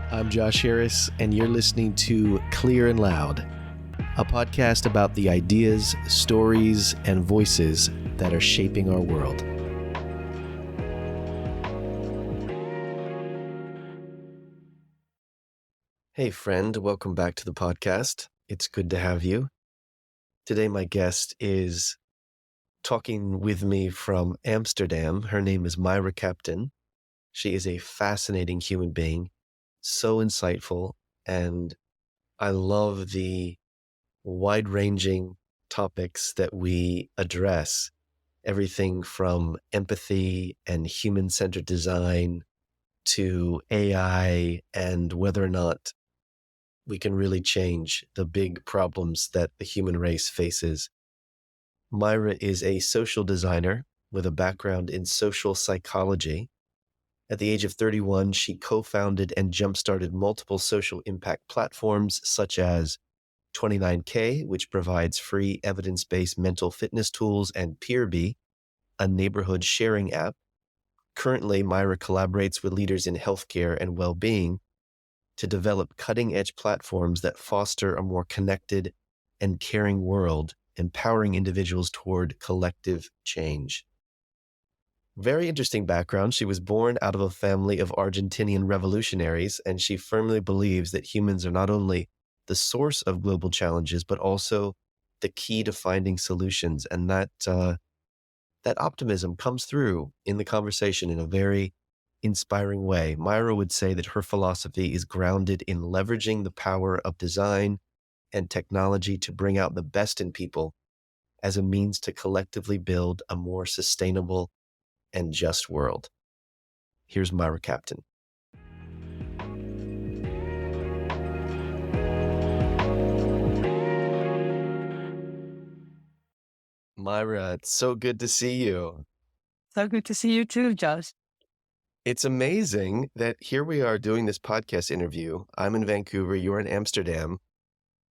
I'm Josh Harris, and you're listening to Clear and Loud, a podcast about the ideas, stories, and voices that are shaping our world. Hey, friend, welcome back to the podcast. It's good to have you. Today, my guest is talking with me from Amsterdam. Her name is Mayra Kapteijn. She is a fascinating human being, so insightful, and I love the wide-ranging topics that we address. Everything from empathy and human-centered design to AI and whether or not we can really change the big problems that the human race faces. Mayra is a social designer with a background in social psychology. At the age of 31, she co-founded and jumpstarted multiple social impact platforms such as 29K, which provides free evidence-based mental fitness tools, and Peerby, a neighborhood sharing app. Currently, Mayra collaborates with leaders in healthcare and well-being to develop cutting-edge platforms that foster a more connected and caring world, empowering individuals toward collective change. Very interesting background. She was born out of a family of Argentinian revolutionaries, and she firmly believes that humans are not only the source of global challenges, but also the key to finding solutions. And that optimism comes through in the conversation in a very inspiring way. Mayra would say that her philosophy is grounded in leveraging the power of design and technology to bring out the best in people as a means to collectively build a more sustainable and just world. Here's Mayra Kapteijn. Mayra, it's so good to see you. So good to see you too, Josh. It's amazing that here we are doing this podcast interview. I'm in Vancouver, you're in Amsterdam,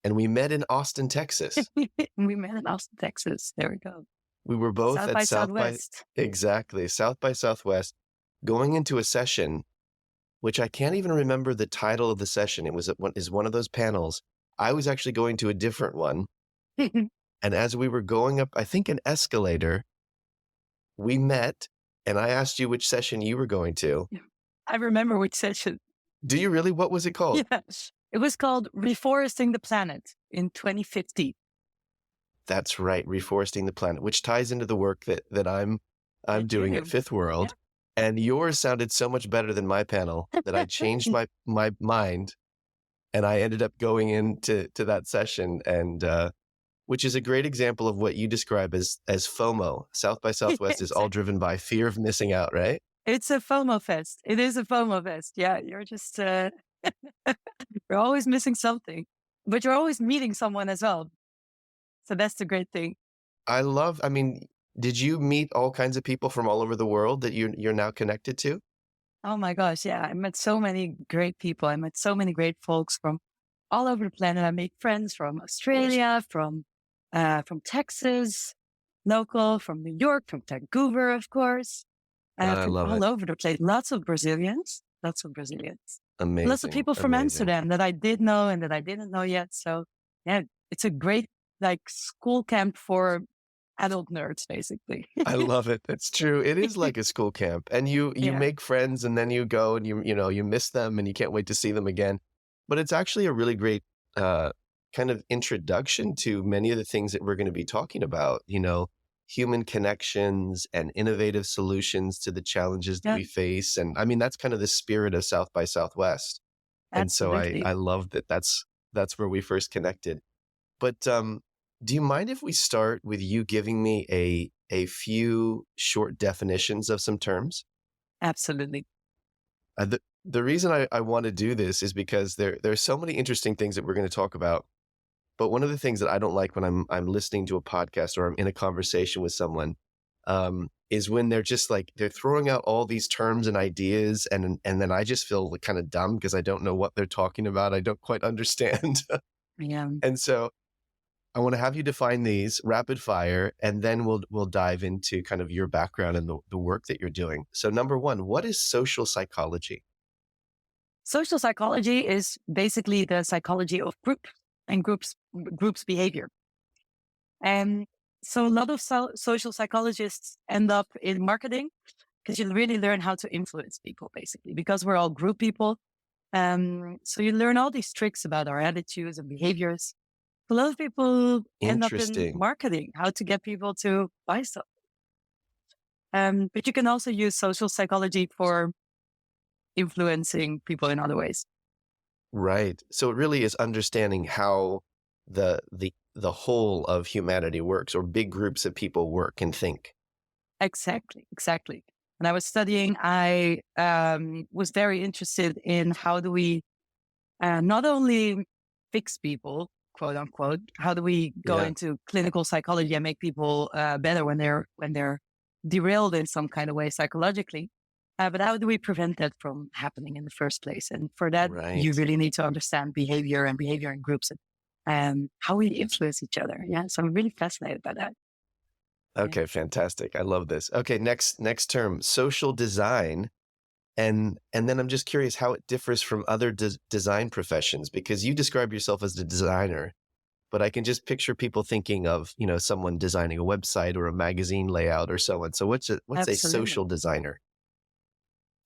and we met in Austin, Texas. We met in Austin, Texas. There we go. We were both South at by South Southwest. Exactly, South by Southwest, going into a session, which I can't even remember the title of the session. It was one of those panels. I was actually going to a different one. And as we were going up, I think an escalator, we met, and I asked you which session you were going to. I remember which session. Do you really? What was it called? Yes. It was called Reforesting the Planet in 2050. That's right, Reforesting the Planet, which ties into the work that I'm doing at Fifth World. Yeah. And yours sounded so much better than my panel that I changed my mind, and I ended up going into that session, and which is a great example of what you describe as FOMO. South by Southwest is all driven by fear of missing out, right? It's a FOMO fest. It is a FOMO fest. Yeah, you're just, you're always missing something, but you're always meeting someone as well. So that's the great thing. Did you meet all kinds of people from all over the world that you're now connected to? Oh my gosh, yeah. I met so many great people. I met so many great folks from all over the planet. I made friends from Australia, from Texas, local, from New York, from Vancouver, of course. From all over the place. Lots of Brazilians. Amazing. Lots of people from Amsterdam that I did know and that I didn't know yet. So yeah, it's a great school camp for adult nerds, basically. I love it. That's true. It is like a school camp, and you make friends, and then you go and you miss them and you can't wait to see them again. But it's actually a really great kind of introduction to many of the things that we're going to be talking about, human connections and innovative solutions to the challenges that we face. And I mean, that's kind of the spirit of South by Southwest. Absolutely. And so I love that that's where we first connected. But do you mind if we start with you giving me a few short definitions of some terms? Absolutely. The reason I want to do this is because there's so many interesting things that we're going to talk about. But one of the things that I don't like when I'm listening to a podcast or I'm in a conversation with someone is when they're just they're throwing out all these terms and ideas, and then I just feel kind of dumb because I don't know what they're talking about. I don't quite understand. Yeah. And so I want to have you define these rapid fire, and then we'll dive into kind of your background and the work that you're doing. So number one, what is social psychology? Social psychology is basically the psychology of group and groups behavior. And so a lot of social psychologists end up in marketing because you really learn how to influence people, basically, because we're all group people. So you learn all these tricks about our attitudes and behaviors. A lot of people end up in Interesting. marketing, how to get people to buy stuff. But you can also use social psychology for influencing people in other ways. Right. So it really is understanding how the whole of humanity works, or big groups of people work and think. Exactly. When I was studying, I was very interested in how do we not only fix people, quote unquote, how do we go Yeah. into clinical psychology and make people better when they're derailed in some kind of way psychologically, but how do we prevent that from happening in the first place? And for that, you Right. really need to understand behavior and behavior in groups and how we influence each other. Yeah, so I'm really fascinated by that. Yeah. Okay, fantastic. I love this. Okay, next term, social design. And then I'm just curious how it differs from other design professions, because you describe yourself as a designer, but I can just picture people thinking of, someone designing a website or a magazine layout or so on. So what's a Absolutely. social designer?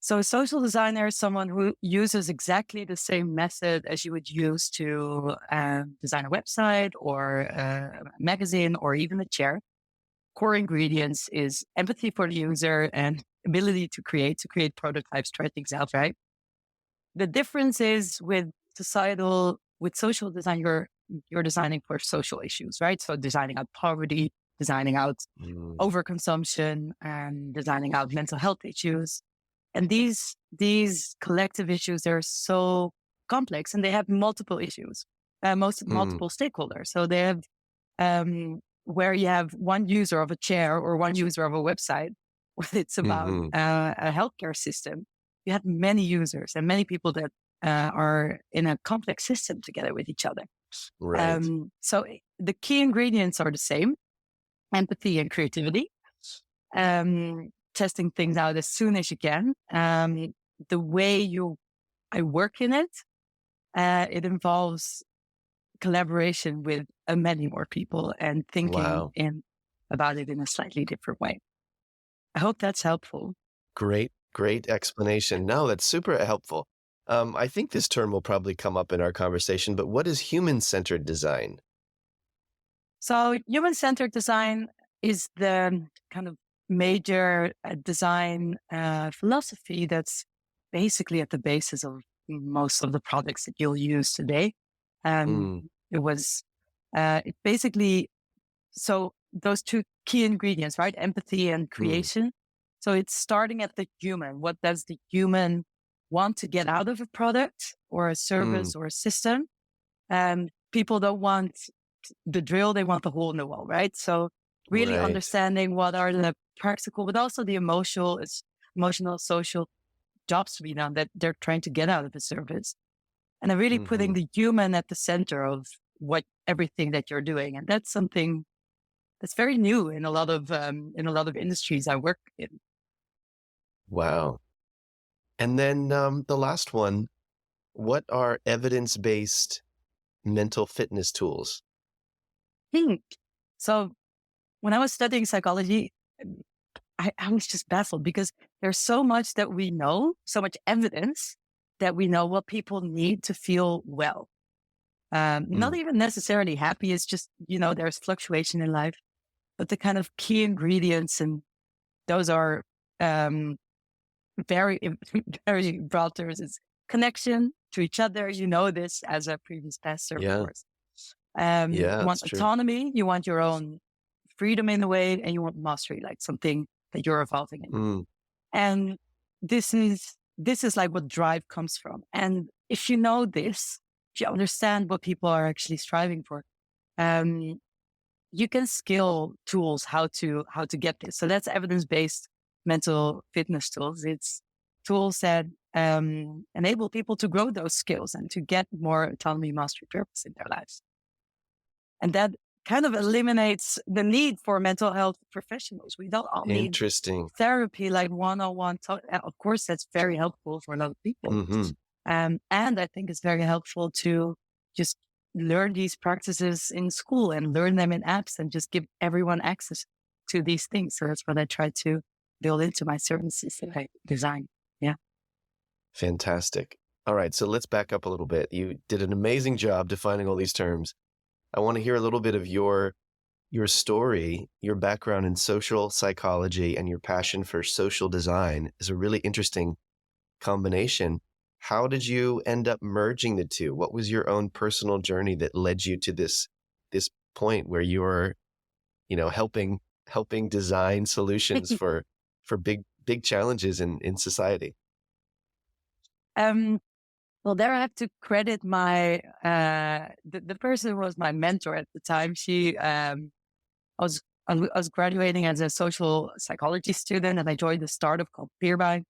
So a social designer is someone who uses exactly the same method as you would use to design a website or a magazine or even a chair. Core ingredients is empathy for the user and ability to create prototypes, try things out, right? The difference is with social design, you're designing for social issues, right? So designing out poverty, designing out Mm, overconsumption, and designing out mental health issues. And these collective issues, they're so complex and they have multiple issues, mm, multiple stakeholders. So they have where you have one user of a chair or one user of a website, when it's about hmm. a healthcare system, you have many users and many people that are in a complex system together with each other. Right. So the key ingredients are the same: empathy and creativity. Testing things out as soon as you can. The way I work in it, it involves collaboration with many more people and thinking Wow. about it in a slightly different way. I hope that's helpful. Great explanation. No, that's super helpful. I think this term will probably come up in our conversation, but what is human-centered design? So human-centered design is the kind of major design philosophy that's basically at the basis of most of the products that you'll use today. Mm, It was it basically, so those two key ingredients, right? Empathy and mm, creation. So it's starting at the human. What does the human want to get out of a product or a mm. service or a system? And people don't want the drill, they want the hole in the wall, right? So really Right. understanding what are the practical, but also the emotional, social jobs to be done that they're trying to get out of the service. And then really putting Mhm. the human at the center of everything that you're doing. And that's something that's very new in a lot of industries I work in. Wow. And then, the last one, what are evidence-based mental fitness tools? Think. So when I was studying psychology, I was just baffled because there's so much that we know, so much evidence that we know what people need to feel well. Not Mm, even necessarily happy. It's just, there's fluctuation in life, but the kind of key ingredients, and those are um, very, very broad terms. It's connection to each other. You know this as a previous pastor, of yeah. course. Yeah, You want it's true. autonomy, you want your own freedom in a way, and you want mastery, like something that you're evolving in. Mm, And this is like what drive comes from. And if you know this, if you understand what people are actually striving for, um, you can skill tools how to get this. So that's evidence-based mental fitness tools. It's tools that enable people to grow those skills and to get more autonomy, mastery, purpose in their lives. And that kind of eliminates the need for mental health professionals. We don't all need interesting. therapy, like one-on-one talk. Of course, that's very helpful for a lot of people. Mhm. And I think it's very helpful to just learn these practices in school and learn them in apps and just give everyone access to these things. So that's what I try to build into my services that I design. Yeah. Fantastic. All right, so let's back up a little bit. You did an amazing job defining all these terms. I want to hear a little bit of your story. Your background in social psychology and your passion for social design is a really interesting combination. How did you end up merging the two? What was your own personal journey that led you to this point where you're, helping design solutions for big challenges in society? Well, there I have to credit my the person who was my mentor at the time. I was graduating as a social psychology student, and I joined a startup called Peerby,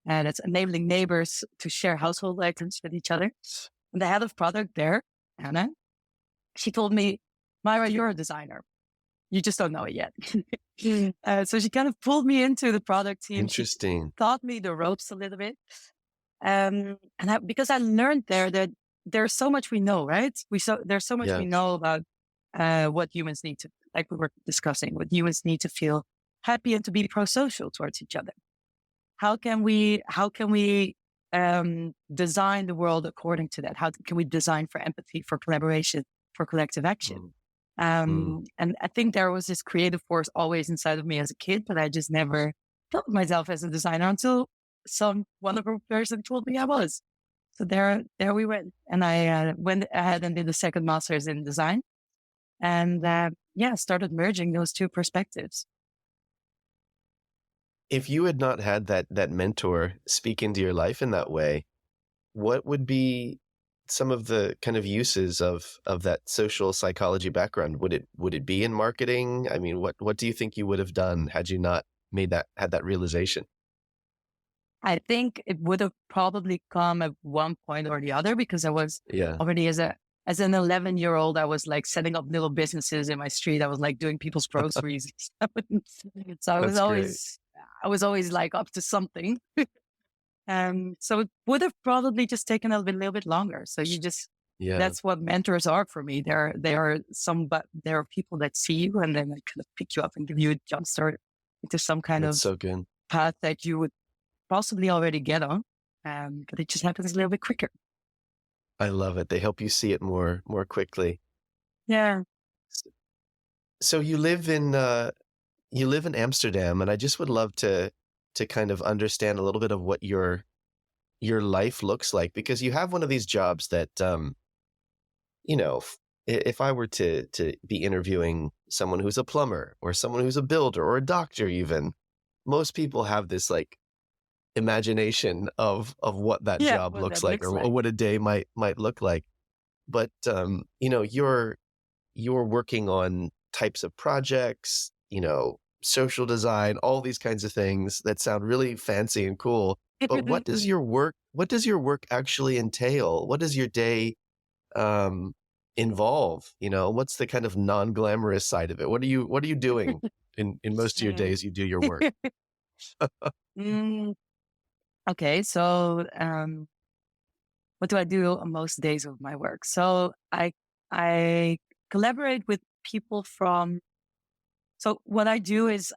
and it's enabling neighbors to share household items with each other. And the head of product there, Anna, she told me, "Myra, you're a designer. You just don't know it yet." So she kind of pulled me into the product team. She Interesting. taught me the ropes a little bit. Because I learned there that there's so much we know, right? There's so much we Yeah. know about what humans need to, like we were discussing, what humans need to feel happy and to be pro-social towards each other. How can we design the world according to that? How can we design for empathy, for collaboration, for collective action? And I think there was this creative force always inside of me as a kid, but I just never thought of myself as a designer until some wonderful person told me I was. So there we went. And I went ahead and did the second master's in design. And started merging those two perspectives. If you had not had that mentor speak into your life in that way, what would be some of the kind of uses of that social psychology background? Would it be in marketing? I mean, what do you think you would have done had you not had that realization? I think it would have probably come at one point or the other, because I was already as an 11-year-old, I was like setting up little businesses in my street. I was like doing people's groceries. So I was always like up to something. So it would have probably just taken a little bit longer. So that's what mentors are for me. They are people that see you and then they kind of pick you up and give you a jump start into some kind That's of so good. path that you would possibly already get on. But it just happens a little bit quicker. I love it. They help you see it more quickly. Yeah. So you live in Amsterdam, and I just would love to kind of understand a little bit of what your life looks like, because you have one of these jobs that if I were to be interviewing someone who's a plumber or someone who's a builder or a doctor, even, most people have this like imagination of what that job looks like, or what a day might look like. But you're working on types of projects, social design, all these kinds of things that sound really fancy and cool. But what does your work actually entail? What does your day involve? What's the kind of non-glamorous side of it? What are you doing in most of your days you do your work? Okay, so what do I do on most days of my work? So I collaborate with people so what I do is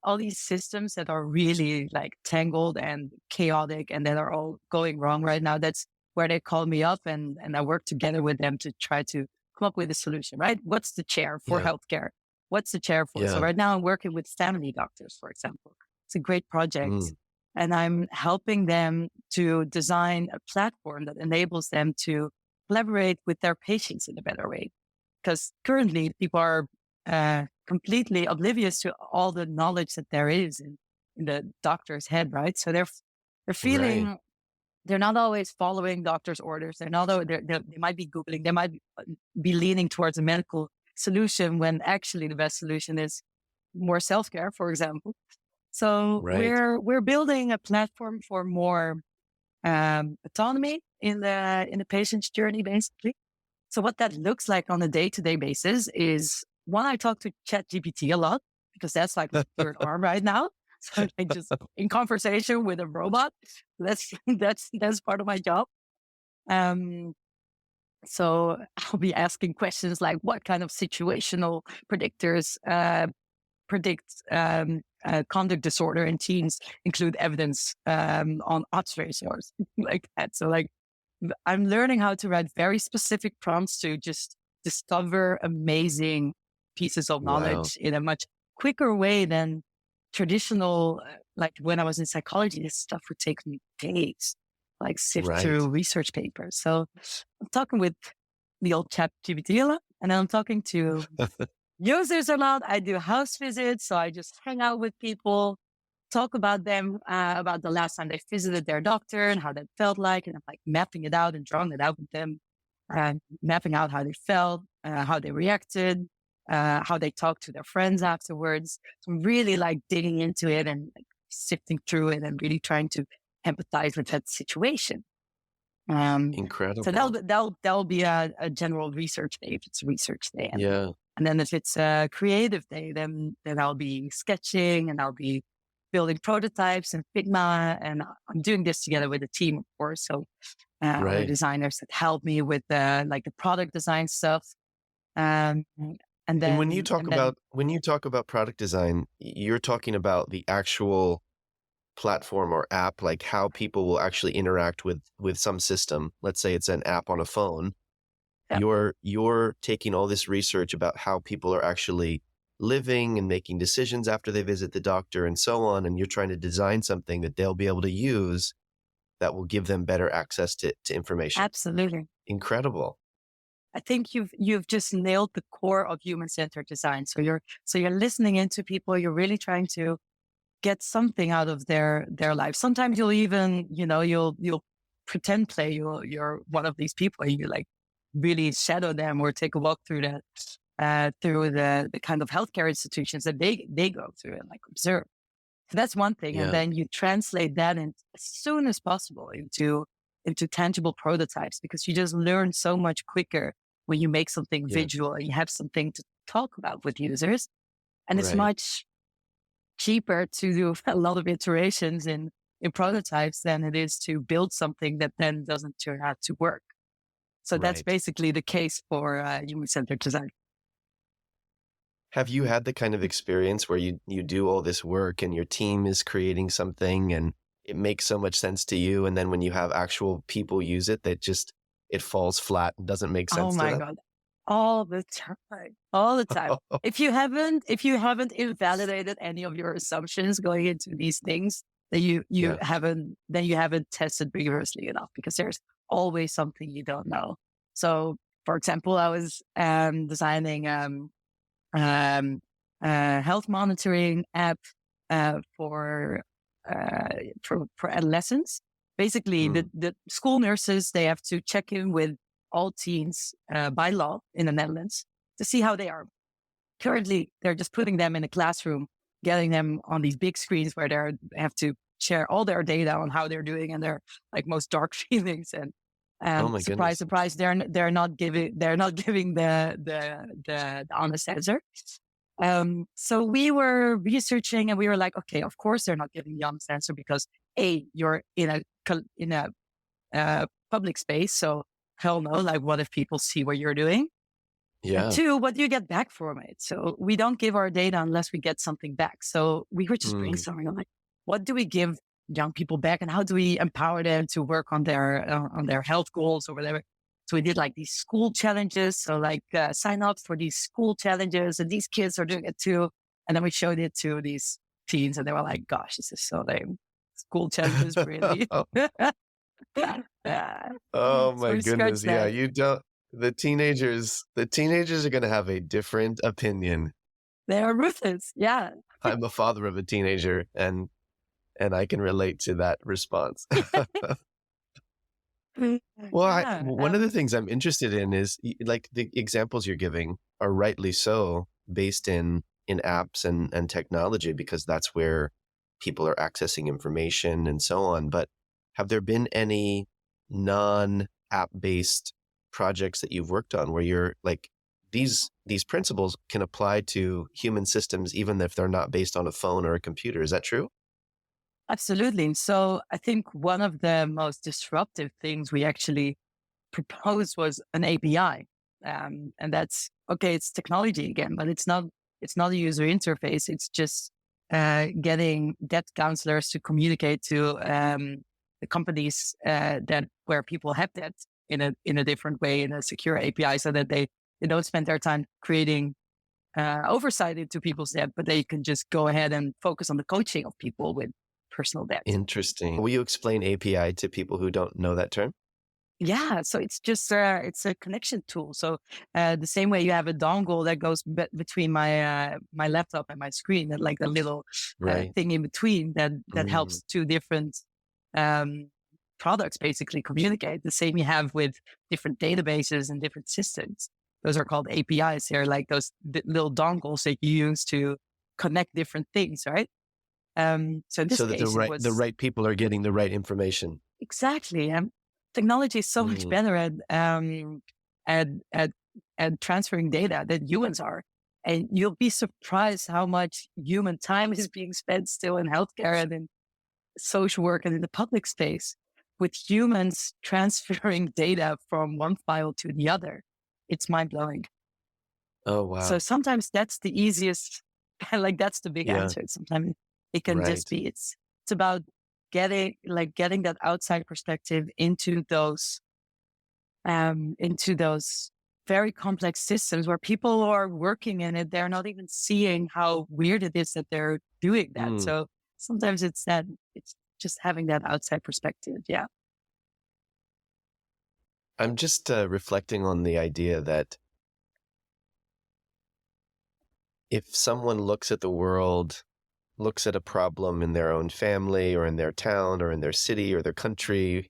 all these systems that are really like tangled and chaotic and that are all going wrong right now. That's where they call me up and I work together with them to try to come up with a solution, right? What's the chair for healthcare? What's the chair for? So right now I'm working with family doctors, for example. It's a great project. And I'm helping them to design a platform that enables them to collaborate with their patients in a better way. Because currently people are completely oblivious to all the knowledge that there is in the doctor's head, right? So they're feeling they're not always following doctor's orders. They might be Googling, they might be leaning towards a medical solution when actually the best solution is more self-care, for example. So we're building a platform for more autonomy in the patient's journey, basically. So what that looks like on a day-to-day basis is, one, I talk to ChatGPT a lot because that's like my third arm right now. So I just in conversation with a robot. That's part of my job. Um, so I'll be asking questions like, what kind of situational predictors predict conduct disorder in teens, include evidence on odds ratios, like that. So like I'm learning how to write very specific prompts to just discover amazing pieces of Wow. knowledge in a much quicker way than traditional. Like when I was in psychology, this stuff would take me days, like sift Right. through research papers. So I'm talking with the old chat GPT a lot, and then I'm talking to users a lot. I do house visits. So I just hang out with people, talk about them, about the last time they visited their doctor and how that felt like. And I'm like mapping it out and drawing it out with them, mapping out how they felt, how they reacted, how they talked to their friends afterwards. So I'm really like digging into it and like sifting through it and really trying to empathize with that situation. So Incredible. that'll be a general research day if it's a research day, Yeah. and then if it's a creative day, then I'll be sketching and I'll be building prototypes in Figma, and I'm doing this together with a team, of course. So other Right. designers that help me with like the product design stuff, um, and And then when you talk about product design, you're talking about the actual platform or app, like how people will actually interact with some system. Let's say it's an app on a phone. yeah, You're taking all this research about how people are actually living and making decisions after they visit the doctor and so on, and you're trying to design something that they'll be able to use that will give them better access to information. absolutely. Incredible. I think you've just nailed the core of human-centered design. So you're listening into people. You're really trying to get something out of their life. Sometimes you'll even, you'll pretend play you're one of these people and you like really shadow them or take a walk through the kind of healthcare institutions that they go through and like observe. So that's one thing. And Yeah. then you translate that in as soon as possible into tangible prototypes, because you just learn so much quicker when you make something Yeah. visual and you have something to talk about with users. And it's Right. much cheaper to do a lot of iterations in prototypes than it is to build something that then doesn't turn out to work. So that's Right. basically the case for human-centered design. Have you had the kind of experience where you do all this work and your team is creating something and it makes so much sense to you, and then when you have actual people use it, it falls flat and doesn't make Oh sense to my them? God. All the time. All the time. If you haven't invalidated any of your assumptions going into these things, then you Yeah. haven't tested rigorously enough, because there's always something you don't know. So for example, I was designing um, health monitoring app for adolescents. Basically, Mm. the school nurses, they have to check in with all teens by law in the Netherlands to see how they are. Currently, they're just putting them in a classroom, getting them on these big screens where they have to share all their data on how they're doing and their like most dark feelings. And Oh my surprise, goodness. surprise, they're not giving the honest answer. So we were researching and we were like, okay, of course they're not giving the honest answer because you're in a public space, so hell no. Like, what if people see what you're doing? And Yeah. two, what do you get back from it? So we don't give our data unless we get something back. So we were just Mm. brainstorming. I'm like, what do we give young people back, and how do we empower them to work on their health goals or whatever? So we did like these school challenges. So like sign up for these school challenges, and these kids are doing it too. And then we showed it to these teens, and they were like, "Gosh, this is so lame. School challenges, really?" Yeah. Oh So my we goodness. scratched Yeah, that. you don't the teenagers are going to have a different opinion. They are ruthless. Yeah. I'm a father of a teenager and I can relate to that response. Well, Yeah. one of the things I'm interested in is like the examples you're giving are rightly so based in apps and technology, because that's where people are accessing information and so on. But have there been any non-app based projects that you've worked on where you're like these principles can apply to human systems even if they're not based on a phone or a computer? Is that true? Absolutely. So I think one of the most disruptive things we actually proposed was an API. And that's okay, it's technology again, but it's not a user interface. It's just getting debt counselors to communicate to the companies that where people have debt in a different way, in a secure API, so that they don't spend their time creating oversight into people's debt, but they can just go ahead and focus on the coaching of people with personal debt. Interesting. Will you explain API to people who don't know that term? Yeah, so it's just it's a connection tool. So the same way you have a dongle that goes between my laptop and my screen, and like a little Right. thing in between that Mm. helps two different um, products basically communicate. The same you have with different databases and different systems. Those are called APIs. They're like those little dongles that you use to connect different things, right? So in this So that case, it the was right people are getting the right information. exactly. Technology is so much Mm. better at at at transferring data than humans are, and you'll be surprised how much human time is being spent still in healthcare and in social work and in the public space, with humans transferring data from one file to the other. It's mind blowing. Oh, So wow. sometimes that's the easiest, like that's the big Yeah. answer. Sometimes it can just Right. be it's about getting that outside perspective into those very complex systems where people are working in it. They're not even seeing how weird it is that they're doing that. Mm. So sometimes it's just having that outside perspective. Yeah. I'm just reflecting on the idea that if someone looks at the world, looks at a problem in their own family or in their town or in their city or their country,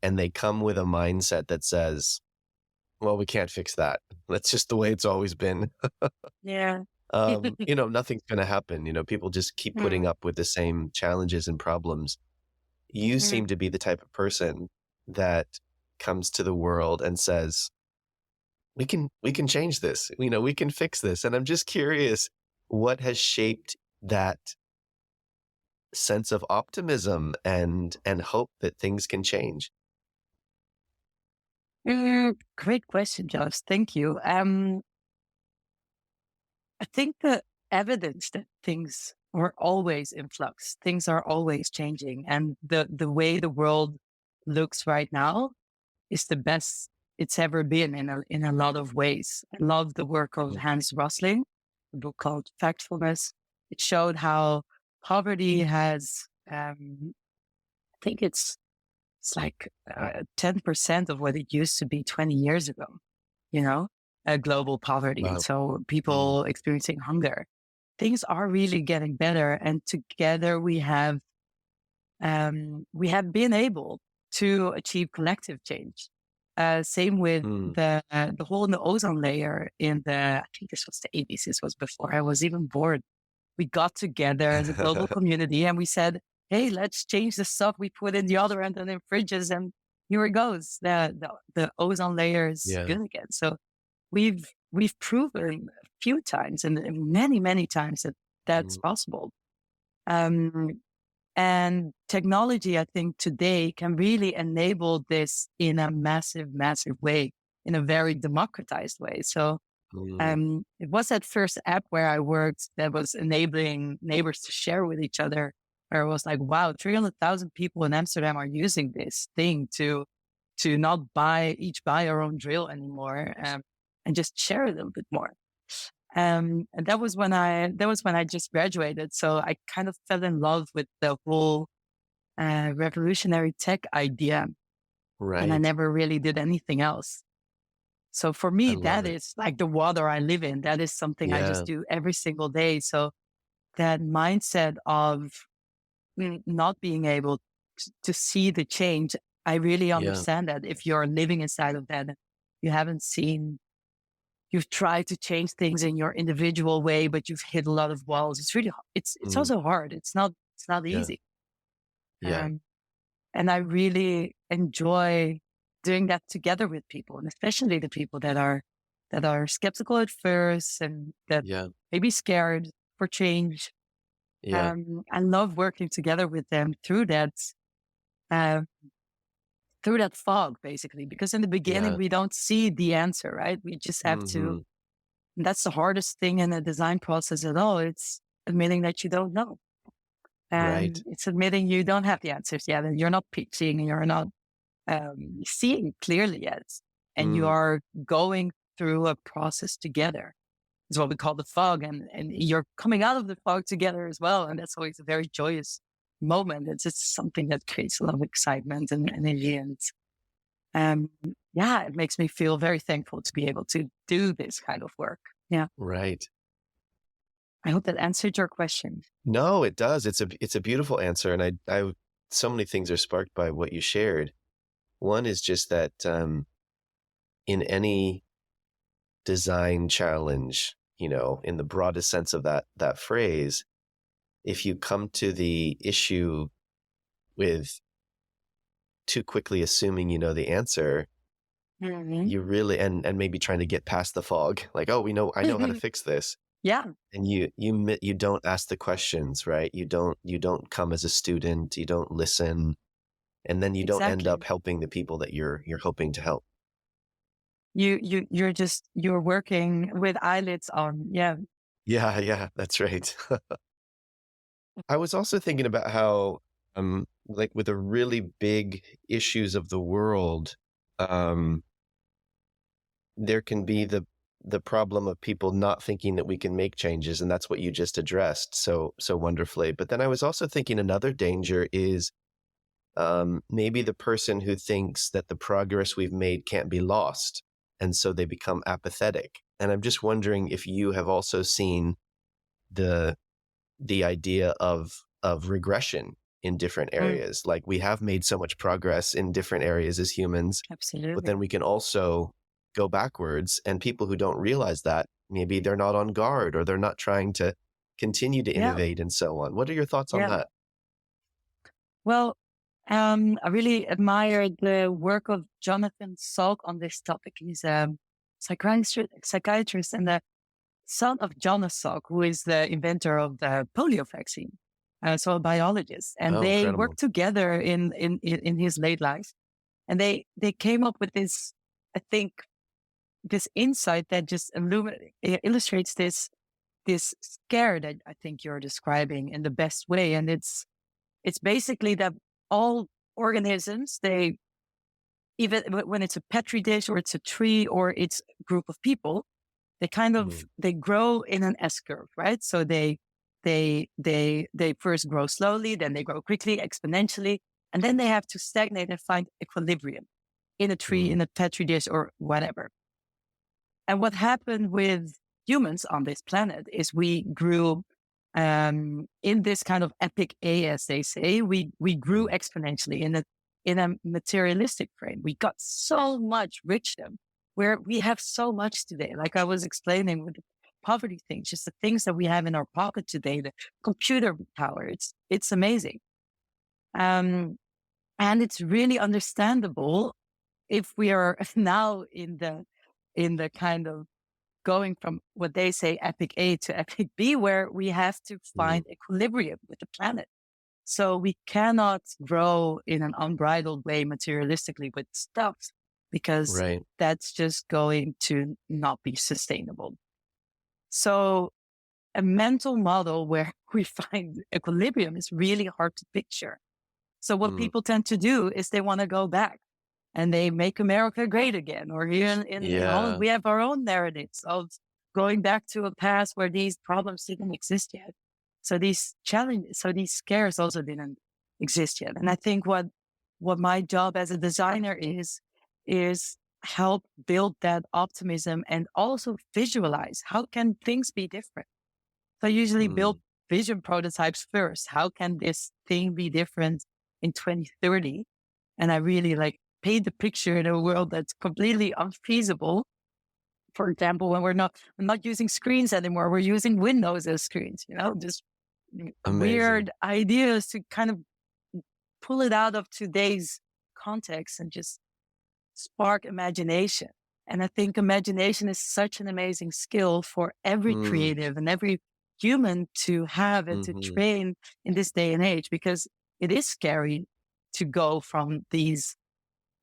and they come with a mindset that says, well, we can't fix that. That's just the way it's always been. Yeah. Nothing's going to happen. People just keep putting Mm, up with the same challenges and problems. You mm. seem to be the type of person that comes to the world and says, we can change this. We can fix this. And I'm just curious, what has shaped that sense of optimism and hope that things can change? Great question, Josh. Thank you. I think the evidence that things are always in flux, things are always changing, and the way the world looks right now is the best it's ever been in a lot of ways. I love the work of Mm. Hans Rosling, a book called Factfulness. It showed how poverty has, I think it's like 10% of what it used to be 20 years ago, you know, global poverty. Wow. So Mm. people experiencing hunger. Things are really getting better. And together we have been able to achieve collective change. Same with Mm. the hole in the ozone layer in I think this was the 80s. This was before I was even born. We got together as a global community and we said, hey, let's change the stuff we put in the other end and in fridges. And here it goes. The ozone layer is Yeah. good again. So we've proven a few times and many, many times that that's Mm. possible. Um, and technology, I think today can really enable this in a massive, massive way, in a very democratized way. So Mm. it was that first app where I worked that was enabling neighbors to share with each other. Where it was like, wow, 300,000 people in Amsterdam are using this thing to not buy our own drill anymore, and just share a little bit more. And that was when I just graduated. So I kind of fell in love with the whole revolutionary tech idea, and I Right. never really did anything else. So for I me, love that it. is like the water I live in. That is something I Yeah. just do every single day. So that mindset of not being able to see the change, I really Yeah. understand that if you're living inside of that, you haven't seen, you've tried to change things in your individual way, but you've hit a lot of walls. It's really, it's Mm. also hard. It's not Yeah. easy. Yeah. Um, and I really enjoy doing that together with people, and especially the people that are skeptical at first and that Yeah. may be scared for change. Yeah. I love working together with them uh, through that fog, basically, because in the beginning Yeah. we don't see the answer, right? We just have to. Hmm. And that's the hardest thing in the design process at all. It's admitting that you don't know, Right. and it's admitting you don't have the answers yet, and you're not pitching, and you're not seeing clearly yet, and you Mm. are going through a process together. It's what we call the fog, and you're coming out of the fog together as well, and that's always a very joyous moment. It's just something that creates a lot of excitement and energy, and um, yeah, it makes me feel very thankful to be able to do this kind of work. Yeah, Right. I hope that answered your question. No, it does. It's a beautiful answer, and so many things are sparked by what you shared. One is just that in any design challenge, in the broadest sense of that phrase, if you come to the issue with too quickly assuming you know the answer, Hmm. you really and maybe trying to get past the fog, like, oh, I know how to fix this, Yeah, and you don't ask the questions, right? You don't come as a student, you don't listen, and then you don't end up exactly. helping the people that you're hoping to help. You're working with eyelids on. Yeah. Yeah, yeah, that's right. I was also thinking about how, like with the really big issues of the world, um, there can be the problem of people not thinking that we can make changes, and that's what you just addressed so wonderfully. But then I was also thinking another danger is maybe the person who thinks that the progress we've made can't be lost, and so they become apathetic. And I'm just wondering if you have also seen the the idea of regression in different Mm, areas. Like we have made so much progress in different areas as humans, but then absolutely. we can also go backwards. And people who don't realize that, maybe they're not on guard or they're not trying to continue to Yeah. innovate and so on. What are your thoughts on Yeah. that? Well, I really admire the work of Jonathan Salk on this topic. He's a psychiatrist and the son of Jonas Salk, who is the inventor of the polio vaccine. So a biologist, and Oh, they incredible. worked together in his late life, and they came up with this, I think, this insight that just illustrates this scare that I think you're describing in the best way, and it's basically that all organisms, they, even when it's a petri dish or it's a tree or it's a group of people, they kind of Mm, they grow in an S curve, right? So they first grow slowly, then they grow quickly, exponentially, and then they have to stagnate and find equilibrium in a tree, mm, in a petri dish, or whatever. And what happened with humans on this planet is we grew in this kind of epic A, as they say. We grew mm, exponentially in a materialistic frame. We got so much richdom where we have so much today. Like I was explaining with the poverty thing, just the things that we have in our pocket today, the computer power. It's amazing. Um, and it's really understandable if we are now in the kind of going from what they say epic A to epic B, where we have to mm. find equilibrium with the planet. So we cannot grow in an unbridled way materialistically with stuff because Right. that's just going to not be sustainable. So a mental model where we find equilibrium is really hard to picture. So what Mm. people tend to do is they want to go back and they make America great again. Or here in Holland, Yeah. we have our own narratives of going back to a past where these problems didn't exist yet. So these challenges, so these scares also didn't exist yet. And I think what my job as a designer is help build that optimism and also visualize how can things be different. So I usually build Mm. vision prototypes first. How can this thing be different in 2030? And I really like paint the picture in a world that's completely unfeasible. For example, when we're not using screens anymore, we're using windows as screens, just Amazing. weird ideas to kind of pull it out of today's context and just spark imagination. And I think imagination is such an amazing skill for every Mm. creative and every human to have and to Hmm. train in this day and age, because it is scary to go from these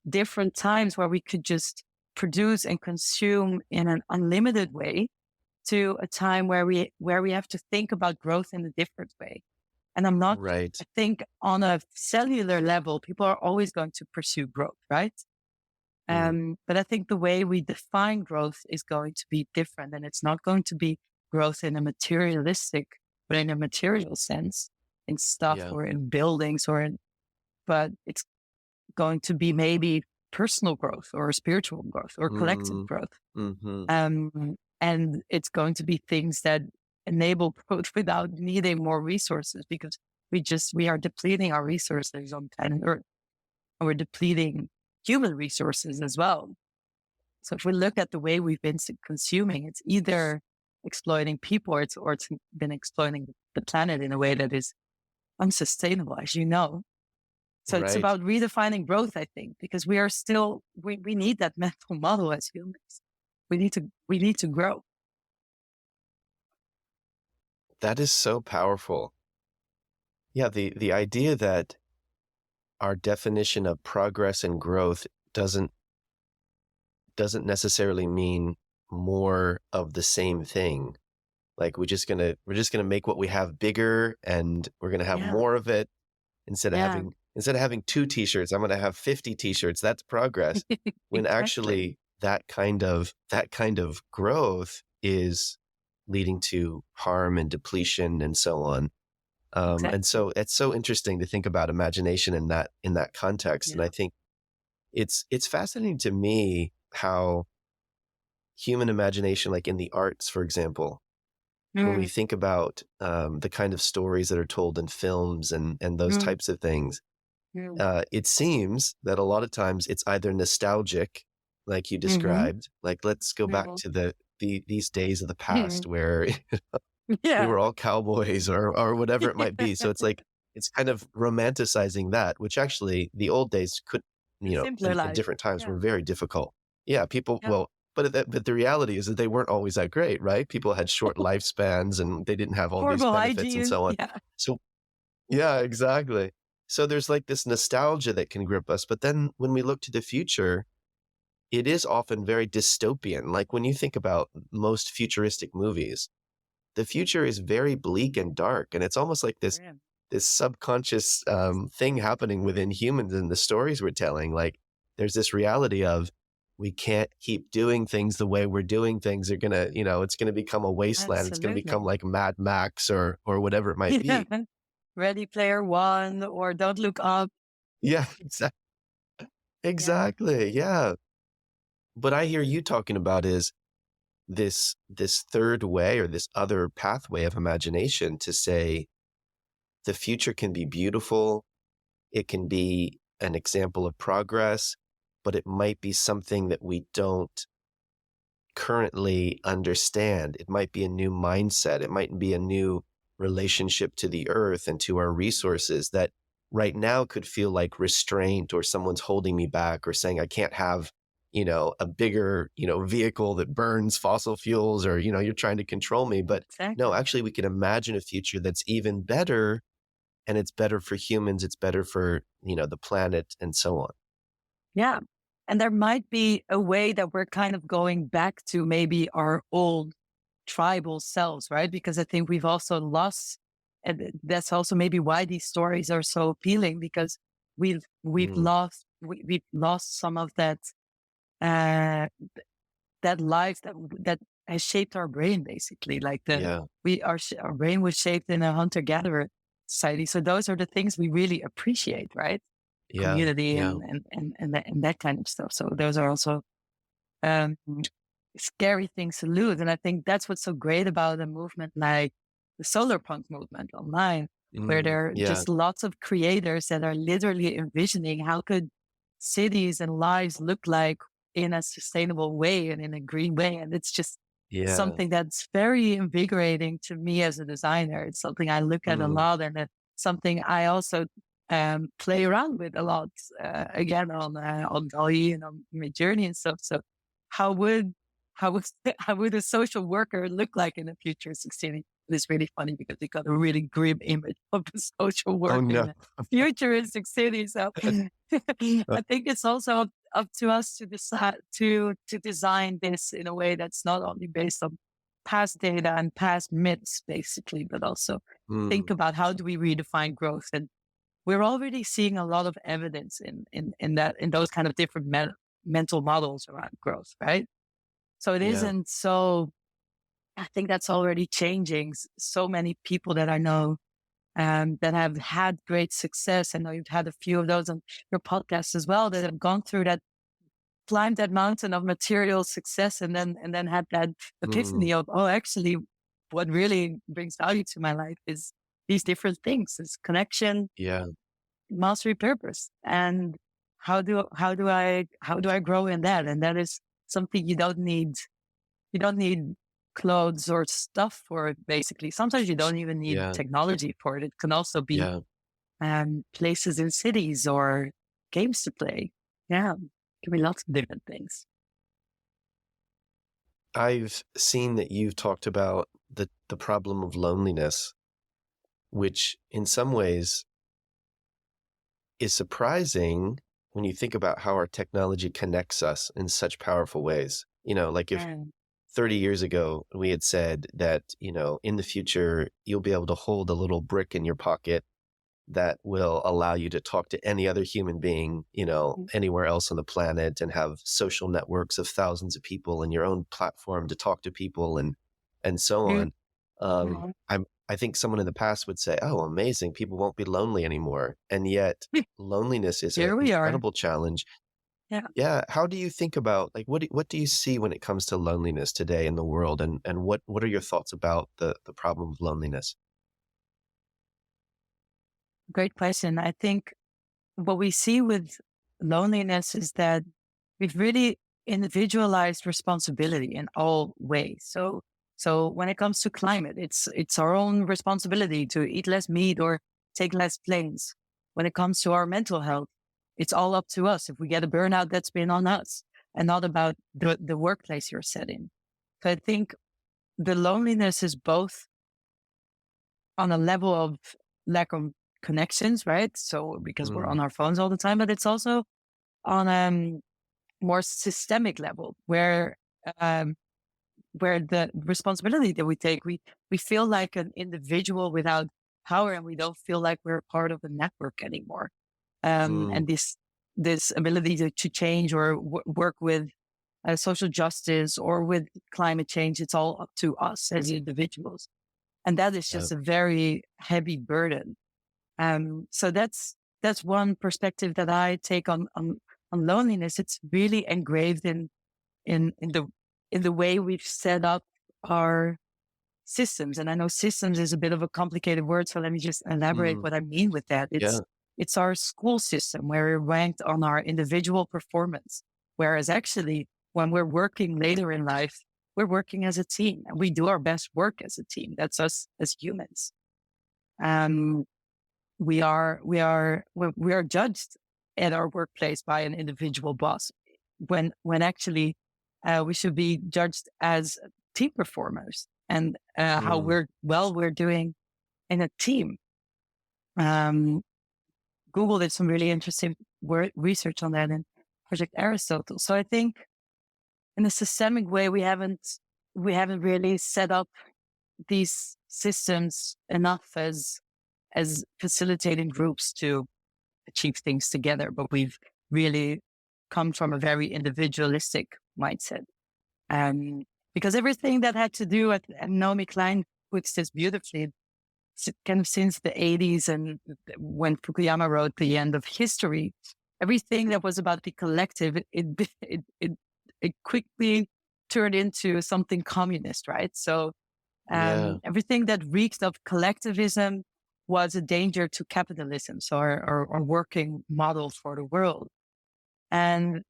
different times where we could just produce and consume in an unlimited way to a time where we have to think about growth in a different way. And Right. I think on a cellular level, people are always going to pursue growth, right? Mm. But I think the way we define growth is going to be different, and it's not going to be growth in a materialistic, but in a material sense, in stuff Yeah. or in buildings but it's going to be maybe personal growth or spiritual growth or collective Mm. growth. Hmm. And it's going to be things that enable growth without needing more resources, because we are depleting our resources on planet Earth, and we're depleting human resources as well. So if we look at the way we've been consuming, it's either exploiting people or it's been exploiting the planet in a way that is unsustainable, as you know. So it's Right. about redefining growth, I think, because we need that mental model as humans. We need to grow. That is so powerful. Yeah, the idea that our definition of progress and growth doesn't doesn't necessarily mean more of the same thing. Like we're just gonna make what we have bigger, and we're gonna have Yeah. more of it. Yeah. Instead of having 2 t-shirts, I'm gonna have 50 t-shirts. That's progress. When Exactly. actually that kind of growth is leading to harm and depletion and so on. And Exactly. so it's so interesting to think about imagination in that context. And Yeah. I think it's fascinating to me how human imagination, like in the arts, for example, when we Mm, think about the kind of stories that are told in films and those mm, types of things, mm, it seems that a lot of times it's either nostalgic, like you mhm, described, like let's go back mhm, to these days of the past mhm. where we Yeah. were all cowboys or whatever it might be. So it's like it's kind of romanticizing that, which actually the old days could, A simpler in life. different times Yeah. were very difficult. Yeah, people Yeah. well, but the reality is that they weren't always that great, right? People had short lifespans and they didn't have all these Horrible benefits and hygiene. so on. Yeah. So yeah, exactly. So there's like this nostalgia that can grip us, but then when we look to the future, it is often very dystopian. Like when you think about most futuristic movies, the future is very bleak and dark, and it's almost like Yeah. this subconscious thing happening within humans in the stories we're telling. Like there's this reality of we can't keep doing things the way we're doing things. They're gonna, it's gonna become a wasteland. It's gonna become Absolutely. like Mad Max or whatever it might Yeah. be. Ready Player One or Don't Look Up. Yeah, Yeah. exactly. Yeah. But I hear you talking about is this third way or this other pathway of imagination to say the future can be beautiful. It can be an example of progress, but it might be something that we don't currently understand. It might be a new mindset. It might be a new relationship to the earth and to our resources that right now could feel like restraint or someone's holding me back or saying I can't have, a bigger, vehicle that burns fossil fuels or, you're trying to control me. But no, Exactly. actually we can imagine a future that's even better, and it's better for humans. It's better for, the planet and so on. Yeah. And there might be a way that we're kind of going back to maybe our old tribal selves, right? Because I think we've also lost, and that's also maybe why these stories are so appealing, because Mm, we've lost some of uh, that life that has shaped our brain, basically. Like yeah, our brain was shaped in a hunter gatherer society. So those are the things we really appreciate, right? yeah, Community yeah, and that kind of stuff. So those are also um, scary things to lose. And I think that's what's so great about a movement like the solar punk movement online, where there are yeah, just lots of creators that are literally envisioning how could cities and lives look like in a sustainable way and in a green way. And it's just yeah. something that's very invigorating to me as a designer. It's something I look at a Mm, lot, and it's something I also play around with a lot, again on Dolly and on my journey and stuff. So how would how would how would a social worker look like in the future succeeding? it's really funny because they got a really grim image of the social Oh, worker in no. a futuristic city. So Uh, I think it's also up to us to decide to design this in a way that's not only based on past data and past myths, basically, but also think mm, about how do we redefine growth. And we're already seeing a lot of evidence in those kind of different mental models around growth, right? So it yeah. isn't so. I think that's already changing. So many people that I know that have had great success. I know you've had a few of those on your podcast as well that have gone through that, climbed that mountain of material success, and then had that Mm, epiphany of, oh, actually, what really brings value to my life is these different things: is connection, yeah. mastery, purpose, and how do I grow in that? And that is something you don't need clothes or stuff for it, basically. Sometimes you don't even need Yeah. technology for it. It can also be Yeah. places in cities or games to play. Yeah, it can be lots of different things. I've seen that you've talked about the problem of loneliness, which in some ways is surprising when you think about how our technology connects us in such powerful ways. Like if And 30 years ago we had said that, in the future you'll be able to hold a little brick in your pocket that will allow you to talk to any other human being, anywhere else on the planet and have social networks of thousands of people and your own platform to talk to people and so here, on. I think someone in the past would say, "Oh, amazing! People won't be lonely anymore." And yet, loneliness is an here we are. incredible challenge. Yeah, Yeah, how do you think about like what do you see when it comes to loneliness today in the world, and what are your thoughts about the problem of loneliness? great question. I think what we see with loneliness is that we've really individualized responsibility in all ways. So when it comes to climate, it's our own responsibility to eat less meat or take less planes. When it comes to our mental health, it's all up to us. If we get a burnout, that's been on us and not about the workplace you're setting. So I think the loneliness is both on a level of lack of connections, right? So because we're on Mm, our phones all the time, but it's also on a more systemic level um, where the responsibility that we take, we feel like an individual without power, and we don't feel like we're part of a network anymore. mm, And this ability to change or work with social justice or with climate change, it's all up to us as individuals, and that is yeah, just a very heavy burden. So that's one perspective that I take on loneliness. It's really engraved in the way we've set up our systems. And I know systems is a bit of a complicated word, so let me just elaborate mm, what I mean with that. yeah, It's our school system where we're ranked on our individual performance, whereas actually when we're working later in life, we're working as a team and we do our best work as a team. That's us as humans. Um, we are judged at our workplace by an individual boss when actually we should be judged as team performers and how mm, we're doing in a team. um, Google did some really interesting research on that in Project Aristotle. So I think in a systemic way we haven't really set up these systems enough as facilitating groups to achieve things together, but we've really come from a very individualistic mindset. Um, because everything that had to do with, and Naomi Klein puts this beautifully, kind of since the 80s and when Fukuyama wrote The End of History, everything that was about the collective, it quickly turned into something communist, right? So yeah, everything that reeked of collectivism was a danger to capitalism, so our working model for the world. And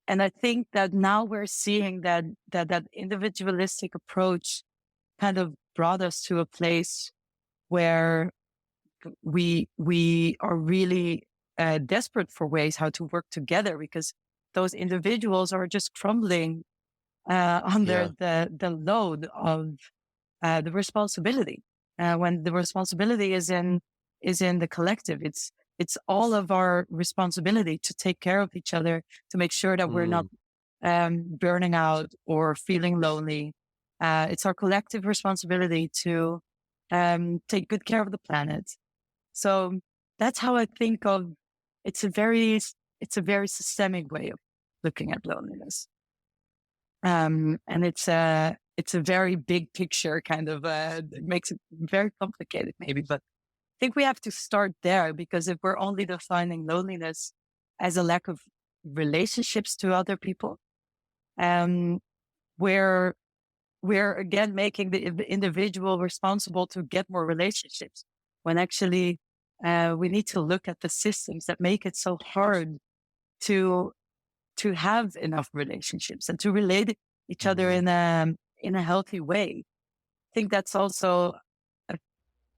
and I think that now we're seeing that individualistic approach kind of brought us to a place where we are really desperate for ways how to work together because those individuals are just crumbling under yeah, the load the responsibility. When the responsibility is in the collective, it's all of our responsibility to take care of each other, to make sure that we're not Mm, burning out or feeling lonely. It's our collective responsibility to take good care of the planet. So that's how I think of it's a very systemic way of looking at loneliness. And it's a very big picture kind of it makes it very complicated maybe, but I think we have to start there, because if we're only defining loneliness as a lack of relationships to other people, um, we're again making the individual responsible to get more relationships, when actually we need to look at the systems that make it so hard to have enough relationships and to relate each other mm, in a healthy way. I think that's also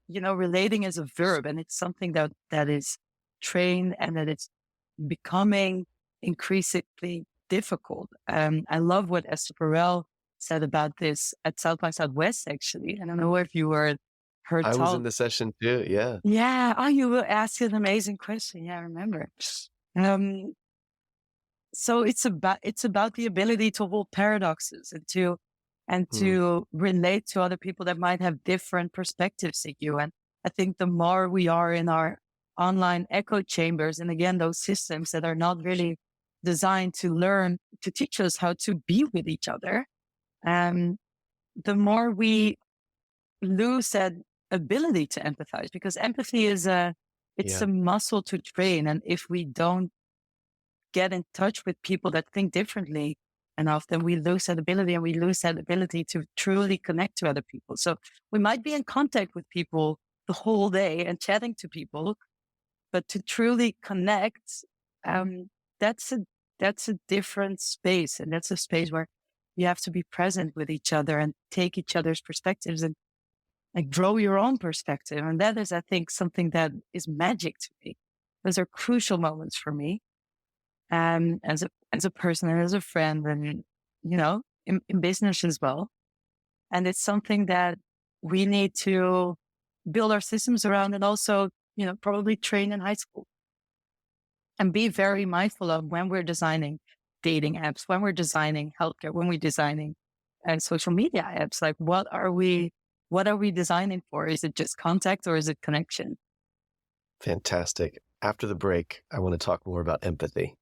relating is a verb, and it's something that is trained, and that it's becoming increasingly difficult. I love what Esther Perel said about this at South by Southwest, actually. I don't know if you were her I was in talk. the session too. Yeah. Yeah. Oh, you will ask an amazing question. Yeah, I remember. Um, so it's about the ability to hold paradoxes, and Mm, to relate to other people that might have different perspectives than you. And I think the more we are in our online echo chambers, and again, those systems that are not really designed to teach us how to be with each other, um, the more we lose that ability to empathize, because empathy it's yeah. a muscle to train. And if we don't get in touch with people that think differently enough, then we lose that ability, and we lose that ability to truly connect to other people. So we might be in contact with people the whole day and chatting to people, but to truly connect, um, that's a different space, and that's a space where you have to be present with each other and take each other's perspectives, and like grow your own perspective. And that is, I think, something that is magic to me. Those are crucial moments for me, as a person and as a friend, and in business as well. And it's something that we need to build our systems around, and also probably train in high school, and be very mindful of when we're designing dating apps, when we're designing healthcare, when we're designing social media apps. Like, what are we designing for? Is it just contact, or is it connection? Fantastic. After the break, I want to talk more about empathy.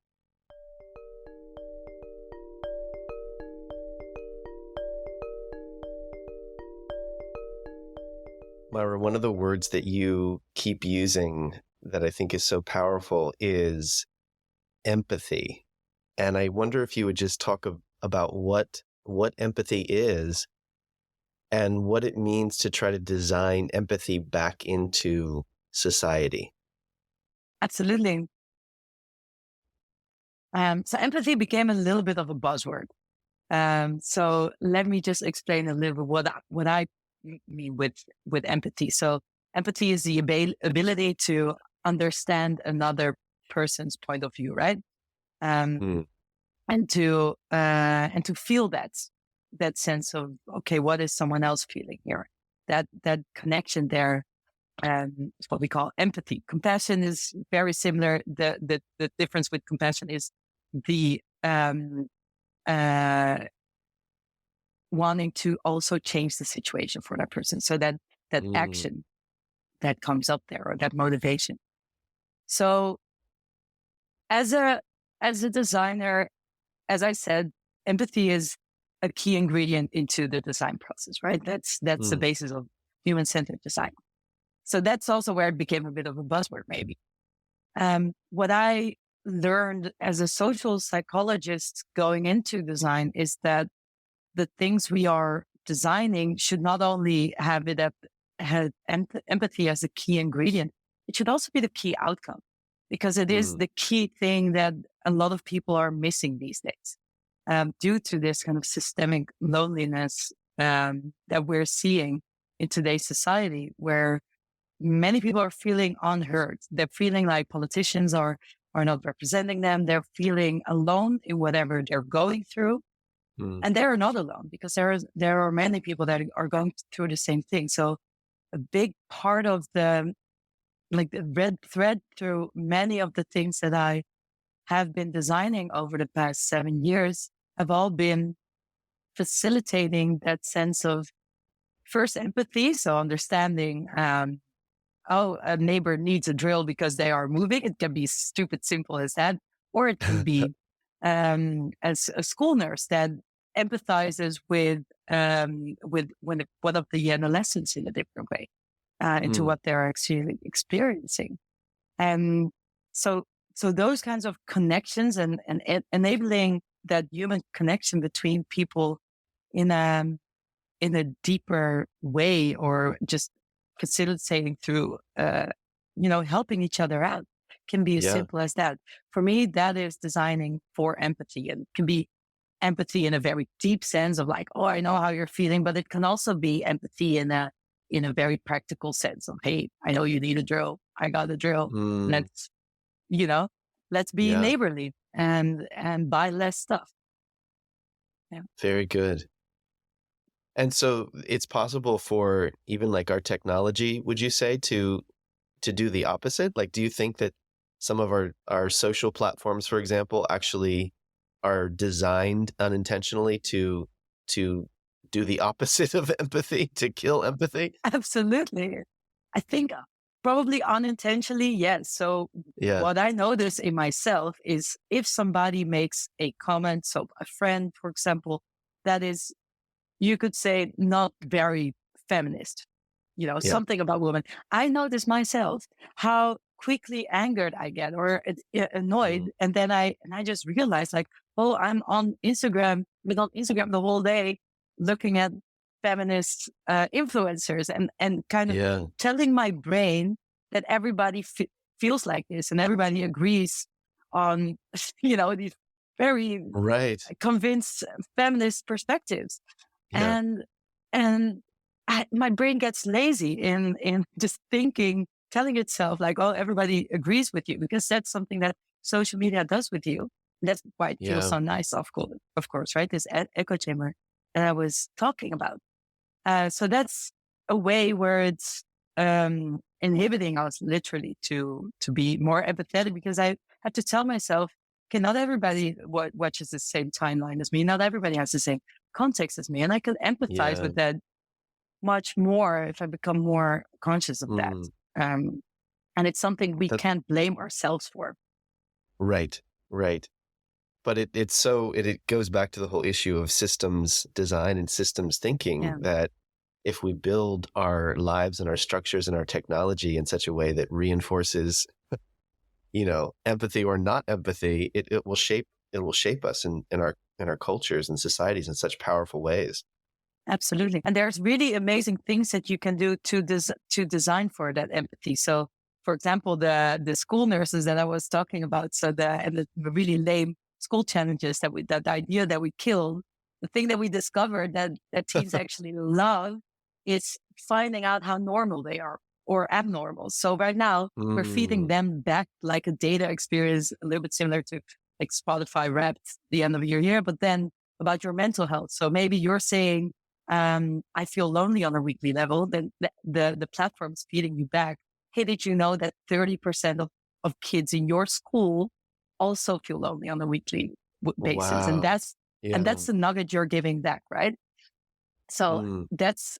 Myra, one of the words that you keep using that I think is so powerful is empathy. And I wonder if you would just talk about what empathy is and what it means to try to design empathy back into society. Absolutely. So empathy became a little bit of a buzzword. So let me just explain a little bit what I mean with empathy. So empathy is the ability to understand another person's point of view, right? Um, Mm, and to feel that sense of, okay, what is someone else feeling here? That connection there. Is what we call empathy. Compassion is very similar. The difference with compassion is the uh, wanting to also change the situation for that person. So that mm, action that comes up there, or that motivation. So as a designer, as I said, empathy is a key ingredient into the design process, right? That's the mm. basis of human-centered design. So that's also where it became a bit of a buzzword, maybe. What I learned as a social psychologist going into design is that the things we are designing should not only have empathy as a key ingredient, it should also be the key outcome, because it is Mm, the key thing that a lot of people are missing these days, due to this kind of systemic loneliness that we're seeing in today's society, where many people are feeling unheard. They're feeling like politicians are not representing them. They're feeling alone in whatever they're going through. Mm. And they're not alone because there are many people that are going through the same thing. So a big part of the red thread through many of the things that I have been designing over the past 7 years have all been facilitating that sense of first empathy. So understanding, a neighbor needs a drill because they are moving. It can be stupid simple as that, or it can be as a school nurse that empathizes with one of the adolescents in a different way into Mm. what they're actually experiencing. And so so those kinds of connections and enabling that human connection between people in a deeper way, or just facilitating through helping each other out, can be as Yeah. simple as that. For me, that is designing for empathy, and can be empathy in a very deep sense of like, oh, I know how you're feeling, but it can also be empathy in a very practical sense of, hey, I know you need a drill, I got a drill, Mm. let's you know let's be Yeah. neighborly and buy less stuff. Yeah. Very good. And so it's possible for even like our technology, would you say, to do the opposite? Like, do you think that some of our social platforms, for example, actually are designed unintentionally to do the opposite of empathy, to kill empathy? Absolutely. I think probably unintentionally, yes. So Yeah. what I notice in myself is if somebody makes a comment, so a friend, for example, that is, you could say, not very feminist, Yeah. something about women. I notice myself how quickly angered I get, or Mm. annoyed. And then I just realize like, oh, I'm on Instagram, been on Instagram the whole day looking at feminist influencers, and kind of Yeah. telling my brain that everybody feels like this and everybody agrees on, these very Right. convinced feminist perspectives. Yeah. And and my brain gets lazy in just thinking, telling itself like, oh, everybody agrees with you, because that's something that social media does with you. That's why it feels Yeah. so nice, of course, right? This echo chamber that I was talking about. So that's a way where it's inhibiting us literally to be more empathetic, because I have to tell myself, okay, not everybody watches the same timeline as me. Not everybody has the same context as me. And I can empathize Yeah. with that much more if I become more conscious of that. Mm. Um, and it's something we That can't blame ourselves for. right. Right. But it goes back to the whole issue of systems design and systems thinking, Yeah, that if we build our lives and our structures and our technology in such a way that reinforces, empathy or not empathy, it will shape us in our cultures and societies in such powerful ways. absolutely. And there's really amazing things that you can do to design for that empathy. So, for example, the school nurses that I was talking about, so the really lame school challenges that the idea that we killed, the thing that we discovered that teens actually love is finding out how normal they are or abnormal. So right now we're feeding Mm. them back like a data experience, a little bit similar to like Spotify Wrapped the end of your year, but then about your mental health. So maybe you're saying, I feel lonely on a weekly level, then the platform is feeding you back. Hey, did you know that 30% of kids in your school also feel lonely on a weekly basis? And Wow. that's Yeah. the nugget you're giving back, right? So Mm. that's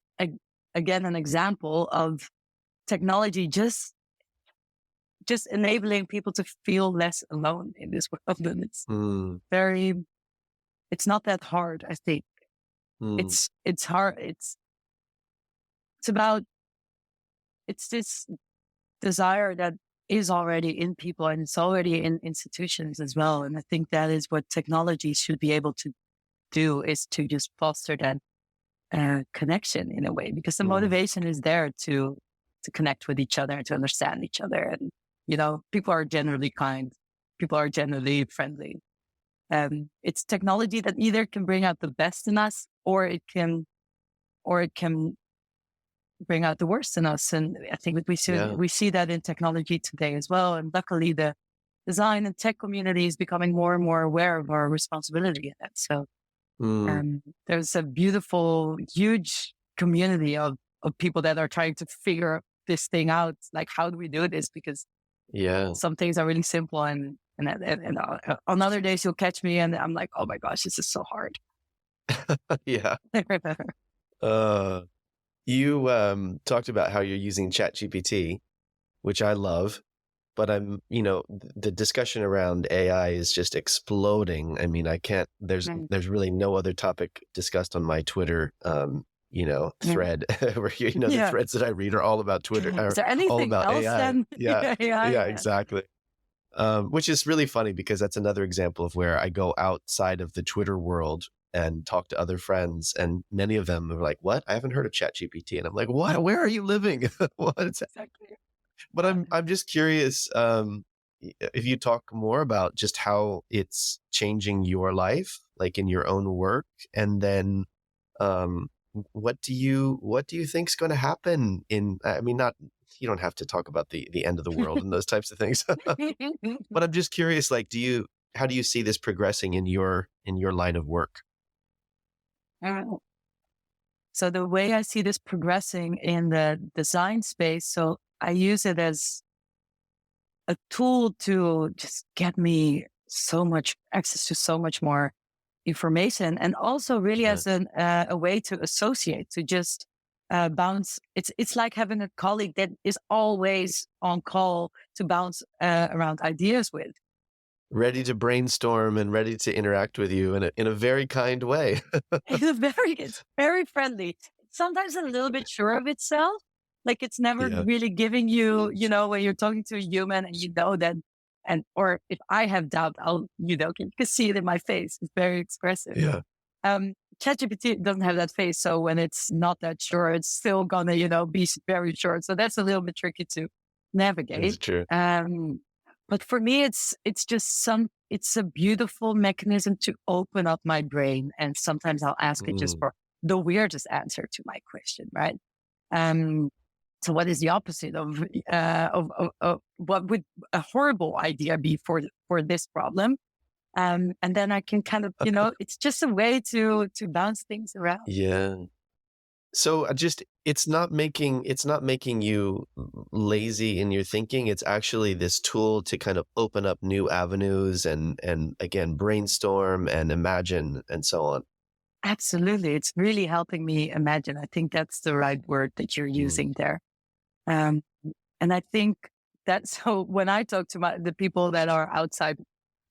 again an example of technology just enabling people to feel less alone in this world. And it's Mm. very, it's not that hard, I think. Mm. It's hard. It's about, it's this desire that is already in people, and it's already in institutions as well. And I think that is what technology should be able to do, is to just foster that connection in a way, because the Mm. motivation is there to connect with each other, to understand each other. And, people are generally kind. People are generally friendly. It's technology that either can bring out the best in us, or it can bring out the worst in us. And I think that Yeah. we see that in technology today as well. And luckily, the design and tech community is becoming more and more aware of our responsibility in that. So Mm, There's a beautiful, huge community of people that are trying to figure this thing out. Like, how do we do this? Because yeah. some things are really simple, and on other days you'll catch me, and I'm like, oh my gosh, this is so hard. Yeah. Uh, you talked about how you're using ChatGPT, which I love, but the discussion around AI is just exploding. I mean, I can't, Mm, there's really no other topic discussed on my Twitter, mm. thread where, the Yeah. threads that I read are all about Twitter, Is are there all anything about else AI. than Yeah. AI? Yeah, Yeah. exactly. Which is really funny because that's another example of where I go outside of the Twitter world and talk to other friends, and many of them are like, "What? I haven't heard of ChatGPT." And I'm like, "What? Where are you living? What?" Exactly. But Yeah. I'm just curious, if you talk more about just how it's changing your life, like in your own work, and then um, what do you think's going to happen in? I mean, not, you don't have to talk about the end of the world and those types of things, but I'm just curious, like, how do you see this progressing in your line of work? Uh, So the way I see this progressing in the design space, so I use it as a tool to just get me so much access to so much more information, and also really Yeah, as a way to associate, to just bounce. It's like having a colleague that is always on call to bounce around ideas with. ready to brainstorm and ready to interact with you in a very kind way. It's very friendly. Sometimes a little bit sure of itself. Like it's never Yeah, really giving you, when you're talking to a human and you know that, or if I have doubt, you can see it in my face. It's very expressive. yeah, ChatGPT doesn't have that face. So when it's not that sure, it's still gonna, be very short. So that's a little bit tricky to it's navigate. true. Um, but for me, it's a beautiful mechanism to open up my brain. And sometimes I'll ask it just Mm, for the weirdest answer to my question, right? Um, so what is the opposite of what would a horrible idea be for this problem? And then I can kind of, it's just a way to bounce things around. yeah. So just it's not making you lazy in your thinking. It's actually this tool to kind of open up new avenues and again brainstorm and imagine and so on. Absolutely. It's really helping me imagine. I think that's the right word that you're Mm, using there. Um, and I think that's so when I talk to the people that are outside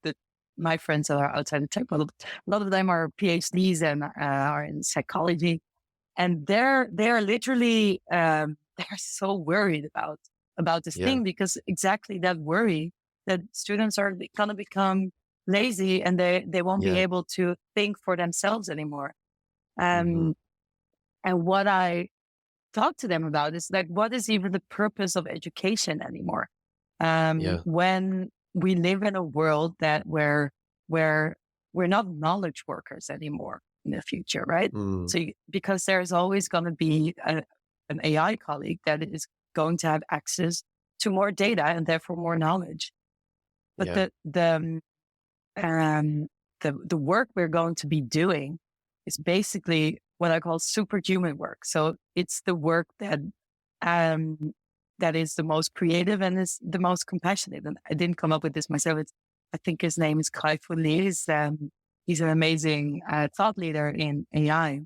the, my friends that are outside the tech world, a lot of them are PhDs and are in psychology, and they're literally, they're so worried about this yeah, thing, because exactly that worry that students are going to become lazy and they won't be yeah, able to think for themselves anymore. hmm, Um, and what I talk to them about is like, what is even the purpose of education anymore? yeah, When we live in a world where we're not knowledge workers anymore in the future, right? mm, So because there's always going to be an AI colleague that is going to have access to more data and therefore more knowledge. But yeah, um, the work we're going to be doing is basically what I call superhuman work. So it's the work um, that is the most creative and is the most compassionate. And I didn't come up with this myself. I think his name is Kai Fu Lee. He's an amazing thought leader in AI.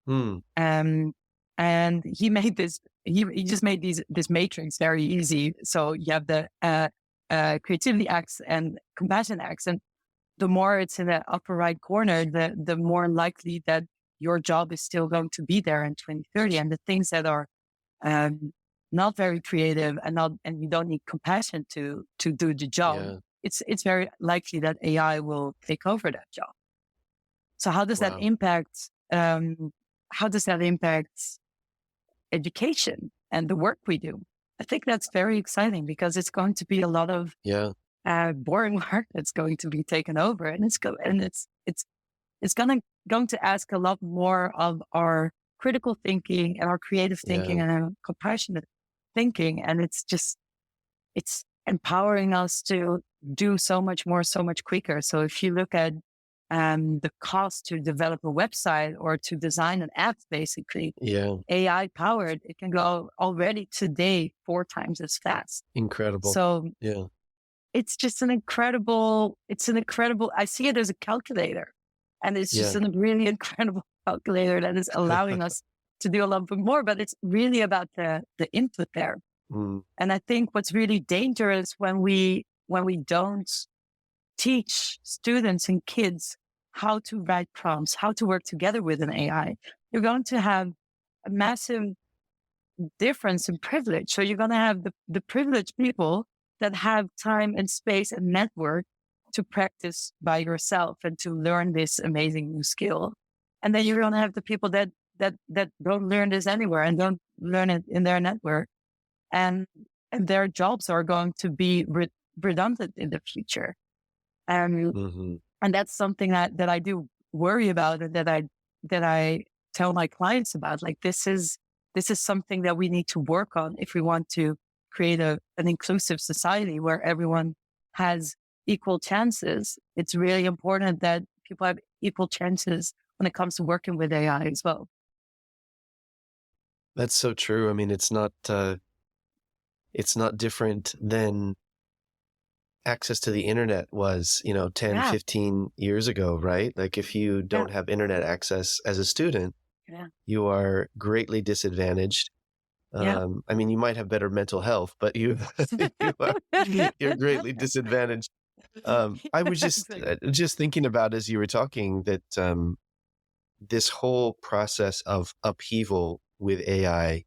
mm, Um, and he made this, he just made this matrix very easy. So you have the creativity X and compassion X. And the more it's in the upper right corner, the more likely that your job is still going to be there in 2030. And the things that are um, not very creative and you don't need compassion to do the job, yeah. it's very likely that AI will take over that job. So how does that Wow. impact? How does that impact education and the work we do? I think that's very exciting because it's going to be a lot of Yeah, boring work that's going to be taken over, and it's going to ask a lot more of our critical thinking and our creative thinking yeah, and our compassionate thinking, and it's empowering us to do so much more, so much quicker. So if you look at the cost to develop a website or to design an app, basically Yeah. AI powered, it can go already today 4 times as fast. Incredible. So Yeah. it's just I see it as a calculator, and it's just Yeah. a really incredible calculator that is allowing us to do a lot more, but it's really about the input there. Mm, And I think what's really dangerous when we don't teach students and kids how to write prompts, how to work together with an AI, you're going to have a massive difference in privilege. So you're going to have the privileged people that have time and space and network to practice by yourself and to learn this amazing new skill. And then you're going to have the people that don't learn this anywhere and don't learn it in their network. And, and their jobs are going to be redundant in the future. hmm And that's something that I do worry about and that I tell my clients about. Like this is something that we need to work on if we want to create an inclusive society where everyone has equal chances. It's really important that people have equal chances when it comes to working with AI as well. That's so true. I mean, it's not different than access to the internet was, 10, Yeah. 15 years ago, right? Like if you Yeah. don't have internet access as a student, Yeah. you are greatly disadvantaged. Yeah. I mean, you might have better mental health, but you're greatly disadvantaged. I was Exactly. just thinking about as you were talking that this whole process of upheaval with AI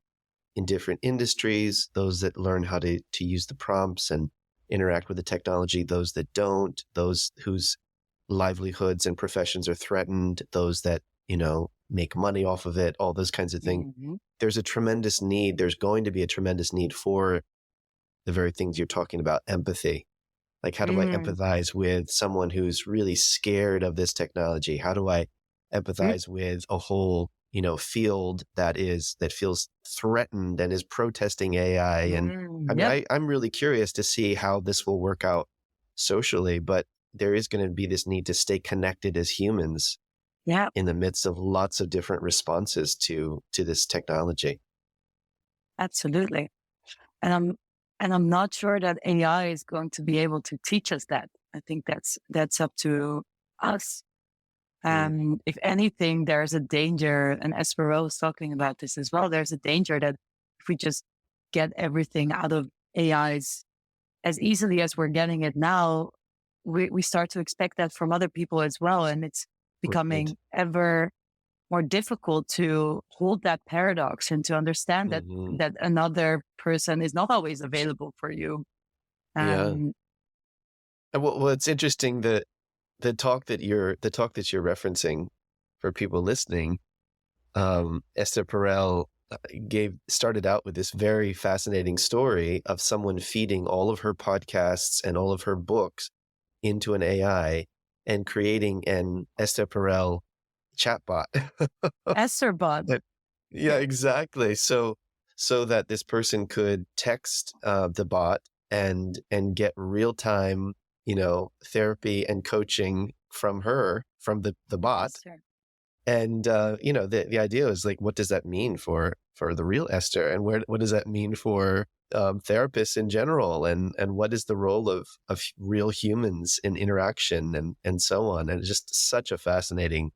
in different industries, those that learn how to use the prompts and interact with the technology, those that don't, those whose livelihoods and professions are threatened, those that, make money off of it, all those kinds of things. Mhm. There's a tremendous need. There's going to be a tremendous need for the very things you're talking about, empathy. Like, how do I Mm. empathize with someone who's really scared of this technology? How do I Mm. empathize with a whole, field that feels threatened and is protesting AI? And I mean, Yep. I'm really curious to see how this will work out socially, but there is going to be this need to stay connected as humans Yeah. in the midst of lots of different responses to this technology. Absolutely. And I'm not sure that AI is going to be able to teach us that. I think that's up to us. Mm, If anything, there's a danger, and Espero was talking about this as well. There's a danger that if we just get everything out of AIs as easily as we're getting it now, we start to expect that from other people as well. And it's right. becoming ever more difficult to hold that paradox and to understand hmm that another person is not always available for you. Yeah. Um, And well, it's interesting that the talk that you're referencing for people listening, Esther Perel started out with this very fascinating story of someone feeding all of her podcasts and all of her books into an AI and creating an Esther Perel chatbot. Esther Bud. That- yeah, exactly. So that this person could text the bot and get real time, therapy and coaching from the bot. Esther. And the idea is like, what does that mean for the real Esther, and what does that mean for therapists in general, and what is the role of real humans in interaction and so on. And it's just such a fascinating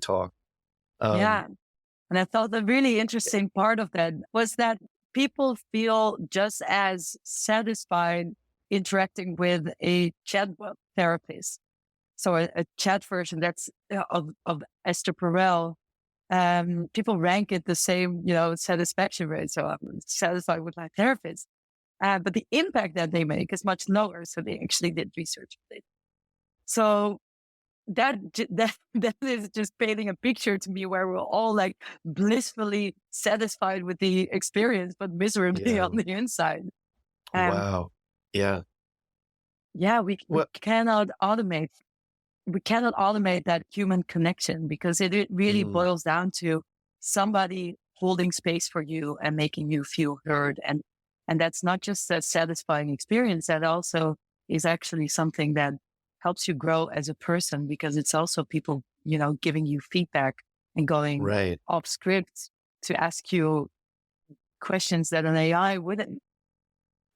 talk. Um, Yeah. And I thought the really interesting part of that was that people feel just as satisfied interacting with a chatbot therapist. So a chat version that's of Esther Perel. People rank it the same, satisfaction rate. So I'm satisfied with my therapist. But the impact that they make is much lower. So they actually did research with it. So that is just painting a picture to me where we're all like blissfully satisfied with the experience, but miserably yeah. on the inside. Um, Wow. Yeah. yeah, we Well, cannot automate. We cannot automate that human connection because it really mm, boils down to somebody holding space for you and making you feel heard. And that's not just a satisfying experience. That also is actually something that helps you grow as a person, because it's also people, giving you feedback and going Right. off script to ask you questions that an AI wouldn't.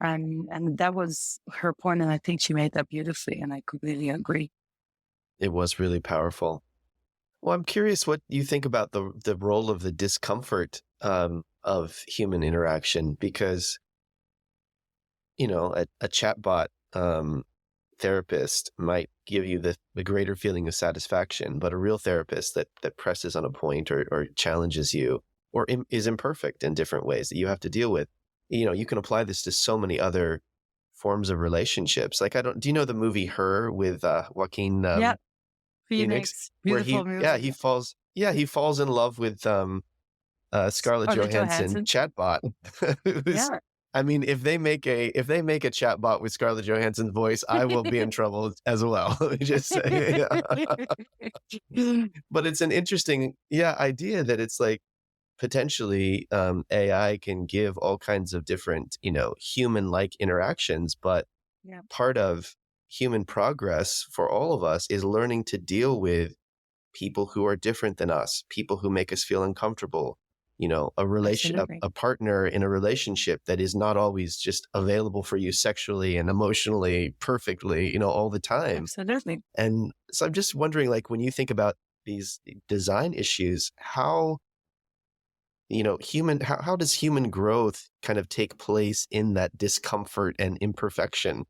And that was her point, and I think she made that beautifully, and I completely agree. It was really powerful. Well, I'm curious what you think about the role of the discomfort of human interaction, because a chatbot therapist might give you the greater feeling of satisfaction, but a real therapist that presses on a point or challenges you or is imperfect in different ways that you have to deal with. You can apply this to so many other forms of relationships. Like, do you know the movie Her with Joaquin Yeah, Phoenix, Phoenix, where beautiful movie. Yeah. he falls in love with Scarlett Scarlett Johansson Johansson. chatbot. Who's, Yeah. I mean, if they make a chatbot with Scarlett Johansson's voice, I will be in trouble as well. Let me just say, but it's an interesting, idea that it's like potentially AI can give all kinds of different, human-like interactions, but Yeah, part of human progress for all of us is learning to deal with people who are different than us, people who make us feel uncomfortable, absolutely. a partner in a relationship that is not always just available for you sexually and emotionally perfectly, all the time. Absolutely. And so I'm just wondering, like, when you think about these design issues, how, how does human growth kind of take place in that discomfort and imperfection?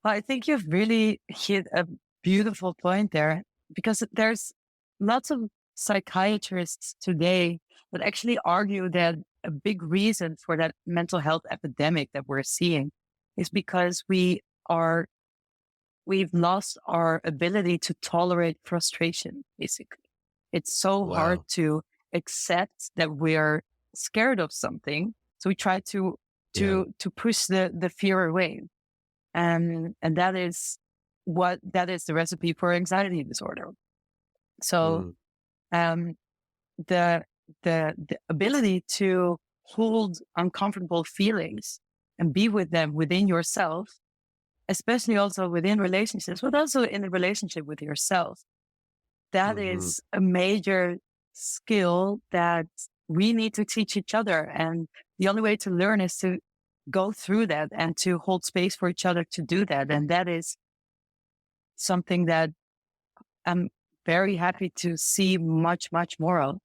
Well, I think you've really hit a beautiful point there, because there's lots of psychiatrists today that actually argue that a big reason for that mental health epidemic that we're seeing is because we've lost our ability to tolerate frustration, basically. It's so hard Wow. to accept that we're scared of something. So we try to Yeah. push the fear away. And that is the recipe for anxiety disorder. So Mm, um the the ability to hold uncomfortable feelings and be with them within yourself, especially also within relationships, but also in a relationship with yourself, that hmm. is a major skill that we need to teach each other. And the only way to learn is to go through that and to hold space for each other to do that. And that is something that I'm very happy to see much, much more of.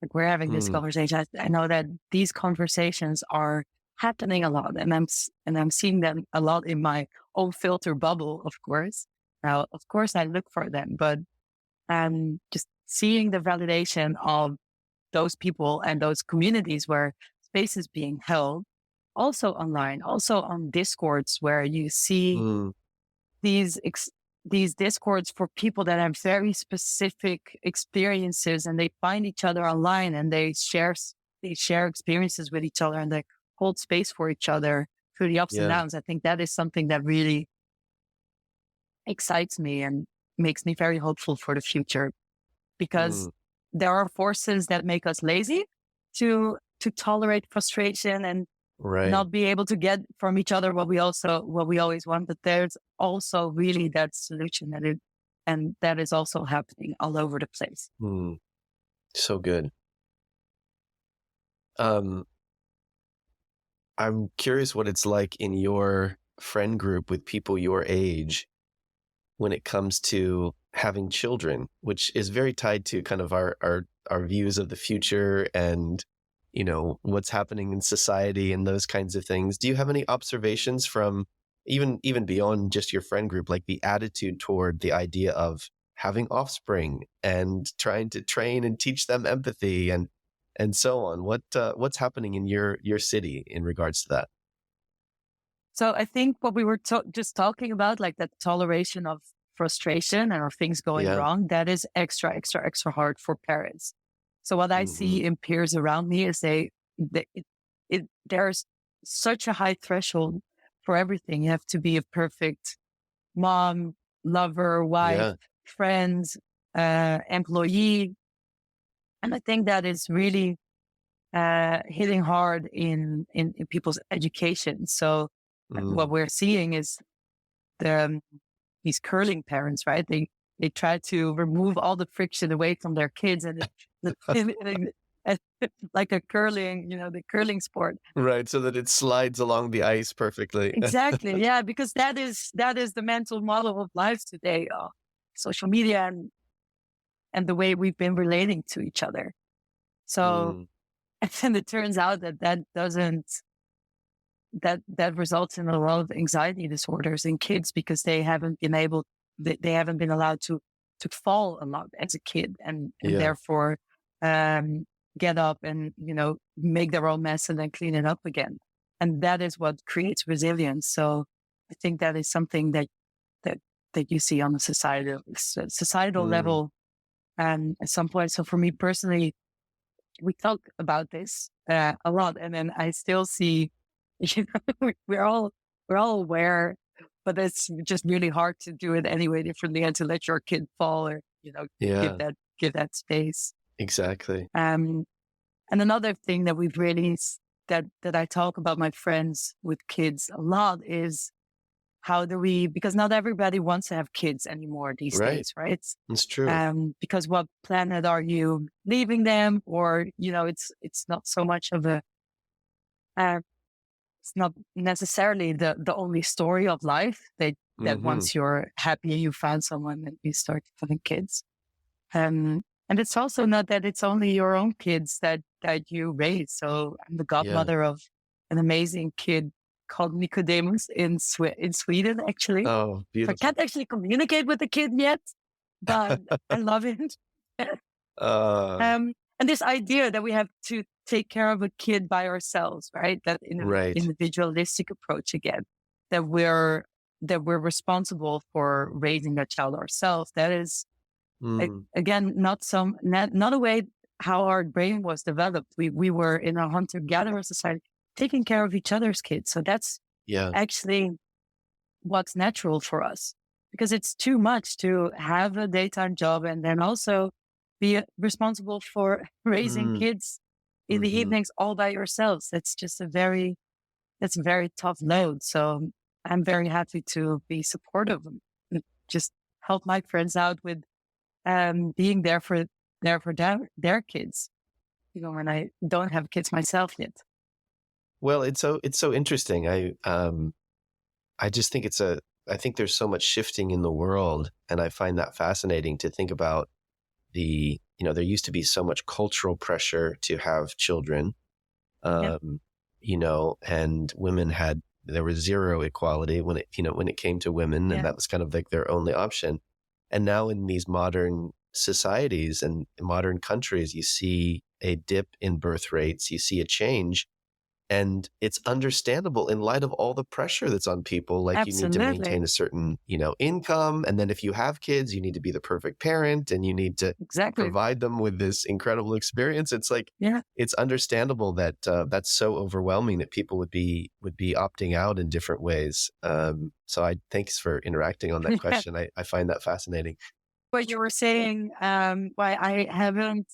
Like, we're having this Mm, conversation. I know that these conversations are happening a lot, and I'm seeing them a lot in my own filter bubble, of course. Now, of course, I look for them, but just seeing the validation of those people and those communities where space is being held, also online, also on Discords, where you see mm, these these discords for people that have very specific experiences, and they find each other online and they share experiences with each other, and they hold space for each other through the ups and yeah. downs. I think that is something that really excites me and makes me very hopeful for the future, because Mm, there are forces that make us lazy to tolerate frustration and right. not be able to get from each other what we always want. But there's also really that solution and that is also happening all over the place. Mm, so good. Um, I'm curious what it's like in your friend group with people your age when it comes to having children, which is very tied to kind of our views of the future and what's happening in society and those kinds of things. Do you have any observations from even beyond just your friend group, like the attitude toward the idea of having offspring and trying to train and teach them empathy and so on? What's happening in your city in regards to that? So I think what we were just talking about, like that toleration of frustration and of things going Yeah. wrong, that is extra, extra, extra hard for parents. So what I Hmm. see in peers around me is there's such a high threshold for everything. You have to be a perfect mom, lover, wife, Yeah. friend, employee. And I think that is really hitting hard in people's education. So what Mm, we're seeing is the these curling parents, right? They try to remove all the friction away from their kids, and like a curling, the curling sport. Right. So that it slides along the ice perfectly. Exactly. Yeah, because that is the mental model of life today. Social media and the way we've been relating to each other. So, Mm, and then it turns out that doesn't that results in a lot of anxiety disorders in kids because they haven't been they haven't been allowed to fall a lot as a kid, and yeah. therefore um get up and make their own mess and then clean it up again. And that is what creates resilience. So I think that is something that that you see on a societal Mm, level at some point. So for me personally, we talk about this a lot, and then I still see, we're all aware, but it's just really hard to do it anyway differently and to let your kid fall, or yeah, give that space. exactly. Um, and another thing that we've really that I talk about my friends with kids a lot is how do we, because not everybody wants to have kids anymore these Right. days, right? It's true. Because what planet are you leaving them? Or, it's not so much of uh, it's not necessarily the only story of life that Hmm. once you're happy, you found someone and you start having kids. And it's also not that it's only your own kids that you raise. So I'm the Yeah. godmother of an amazing kid called Nicodemus in Sweden, actually. Oh, So I beautiful. can't actually communicate with the kid yet, but I love it. Uh, And this idea that we have to take care of a kid by ourselves, right? That right. individualistic approach again, that we're responsible for raising that child ourselves. That is Mm, again not a way how our brain was developed. We were in a hunter gatherer society, taking care of each other's kids. So that's yeah. actually what's natural for us, because it's too much to have a daytime job and then also be responsible for raising Mm, kids in the hmm. evenings all by yourselves. That's a very tough load. So I'm very happy to be supportive and just help my friends out with being there for their kids, when I don't have kids myself yet. Well, it's so interesting. I just think I think there's so much shifting in the world, and I find that fascinating to think about there used to be so much cultural pressure to have children, Yeah, um, and there was zero equality when it came to women, and yeah, that was kind of like their only option. And now in these modern societies and modern countries, you see a dip in birth rates, you see a change. And it's understandable in light of all the pressure that's on people. Like you need to absolutely, maintain a certain, income. And then if you have kids, you need to be the perfect parent and you need to exactly. provide them with this incredible experience. It's like, Yeah. it's understandable that that's so overwhelming that people would be opting out in different ways. So thanks for interacting on that question. I find that fascinating. What you were saying, why I haven't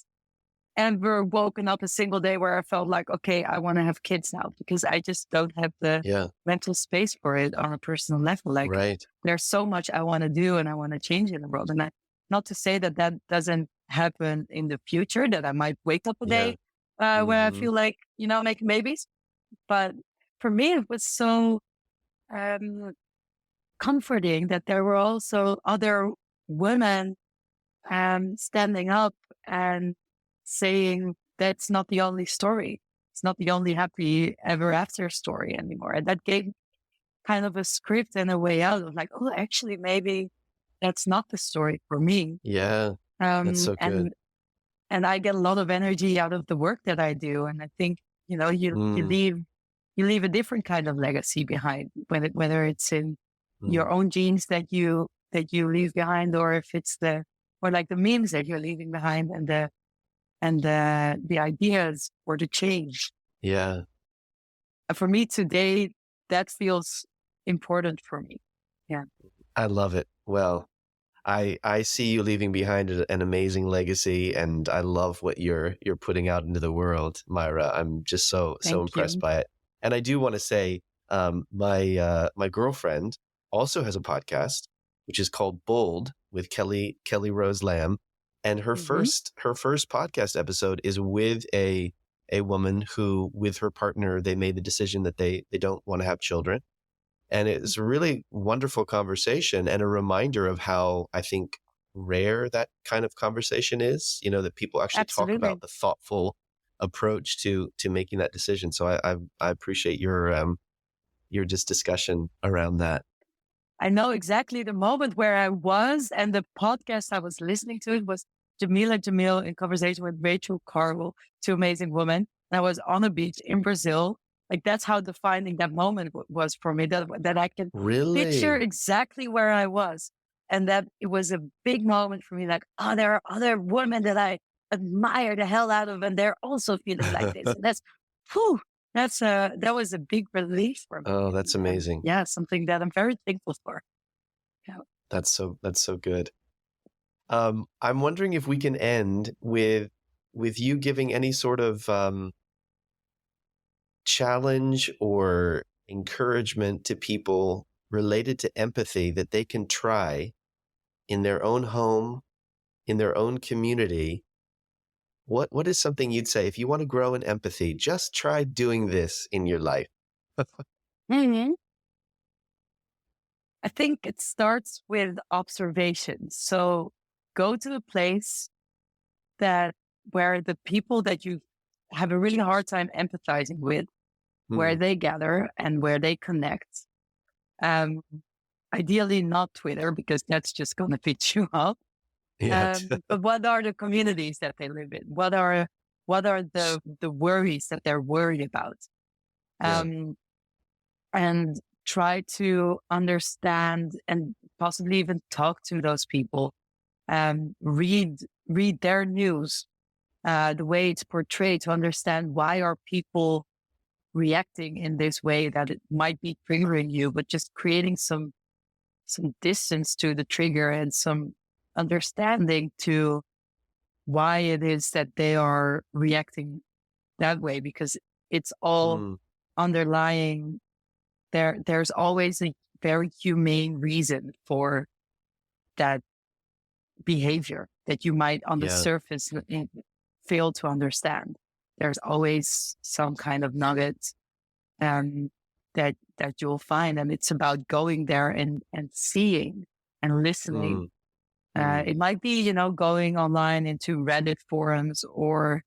ever woken up a single day where I felt like, okay, I want to have kids now, because I just don't have the Yeah. mental space for it on a personal level. Like, Right. there's so much I want to do and I want to change in the world. And not to say that doesn't happen in the future, that I might wake up a Yeah. day where I Hmm. feel like, making babies. But for me, it was so um, comforting that there were also other women standing up and saying that's not the only story. It's not the only happy ever after story anymore. And that gave kind of a script and a way out of like, oh, actually, maybe that's not the story for me. Yeah. That's so good. And I get a lot of energy out of the work that I do. And I think, Mm, you leave a different kind of legacy behind, whether it's in mm. your own genes that you leave behind, or if it's or like the memes that you're leaving behind, and the ideas or the change. Yeah. For me today, that feels important for me. Yeah. I love it. Well, I see you leaving behind an amazing legacy, and I love what you're putting out into the world, Myra. I'm just so Thank impressed you. by it. And I do want to say, my girlfriend also has a podcast, which is called Bold with Kelly Rose Lamb. And her Mm-hmm. first podcast episode is with a woman who, with her partner, they made the decision that they don't want to have children. And it's a really wonderful conversation and a reminder of how I think rare that kind of conversation is, that people actually talk Absolutely. about the thoughtful approach to making that decision. So I appreciate your just discussion around that. I know exactly the moment where I was, and the podcast I was listening to it was Jamila Jamil in conversation with Rachel Carwell, two amazing women. And I was on a beach in Brazil. Like that's how defining that moment was for me. That I can picture Really? exactly where I was, and that it was a big moment for me. Like, oh, there are other women that I admire the hell out of, and they're also feeling like this. And whew, that was a big relief for me. Oh, that's amazing. Yeah, something that I'm very thankful for. Yeah. That's so good. I'm wondering if we can end with you giving any sort of challenge or encouragement to people related to empathy that they can try in their own home, in their own community. What is something you'd say if you want to grow in empathy? Just try doing this in your life. Mhm. I think it starts with observation. So go to the place where the people that you have a really hard time empathizing with, where Hmm. they gather and where they connect. Um, Ideally not Twitter, because that's just going to beat you up. Yeah. But what are the communities that they live in? What are the worries that they're worried about? Yeah. Um, and try to understand and possibly even talk to those people. Read their news, the way it's portrayed, to understand why are people reacting in this way that it might be triggering you, but just creating some distance to the trigger and some understanding to why it is that they are reacting that way, because it's all Mm, underlying. There's always a very humane reason for that behavior that you might on the yeah. surface fail to understand. There's always some kind of nugget that you'll find, and it's about going there and seeing and listening. Mm, mm, It might be, going online into Reddit forums, or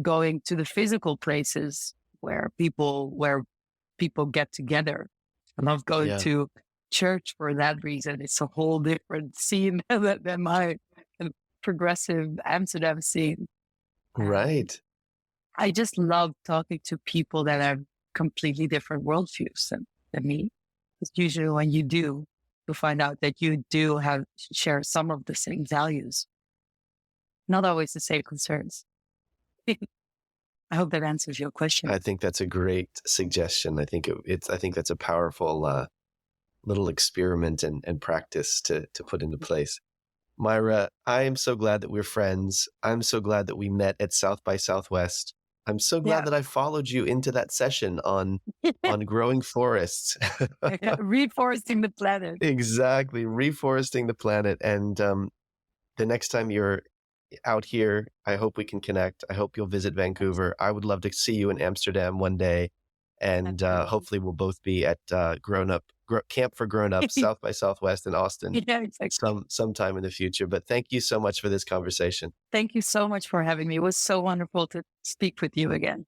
going to the physical places where people get together. I love going yeah. to church for that reason. It's a whole different scene than my kind of progressive Amsterdam scene. Um, Right. I just love talking to people that have completely different worldviews than me. Because usually when you do, you'll find out that you do share some of the same values, not always the same concerns. I hope that answers your question. I think that's a great suggestion. I think I think that's a powerful little experiment and practice to put into place. Mayra, I am so glad that we're friends. I'm so glad that we met at South by Southwest. I'm so glad Yeah. that I followed you into that session on growing forests. Reforesting the planet. Exactly, reforesting the planet. And the next time you're out here, I hope we can connect. I hope you'll visit Vancouver. I would love to see you in Amsterdam one day. And hopefully we'll both be at Camp for Grown Ups, South by Southwest in Austin Yeah, exactly. sometime in the future. But thank you so much for this conversation. Thank you so much for having me. It was so wonderful to speak with you again.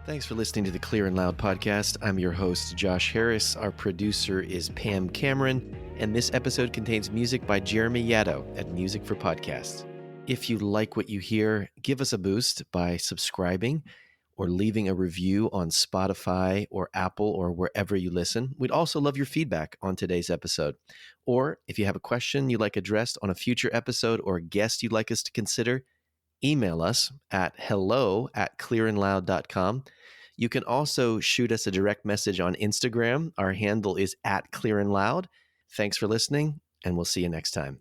Thanks for listening to the Clear and Loud podcast. I'm your host, Josh Harris. Our producer is Pam Cameron, and this episode contains music by Jeremy Yaddo at Music for Podcasts. If you like what you hear, give us a boost by subscribing or leaving a review on Spotify or Apple or wherever you listen. We'd also love your feedback on today's episode. Or if you have a question you'd like addressed on a future episode or a guest you'd like us to consider, email us at hello@clearandloud.com. You can also shoot us a direct message on Instagram. Our handle is @clearandloud. Thanks for listening, and we'll see you next time.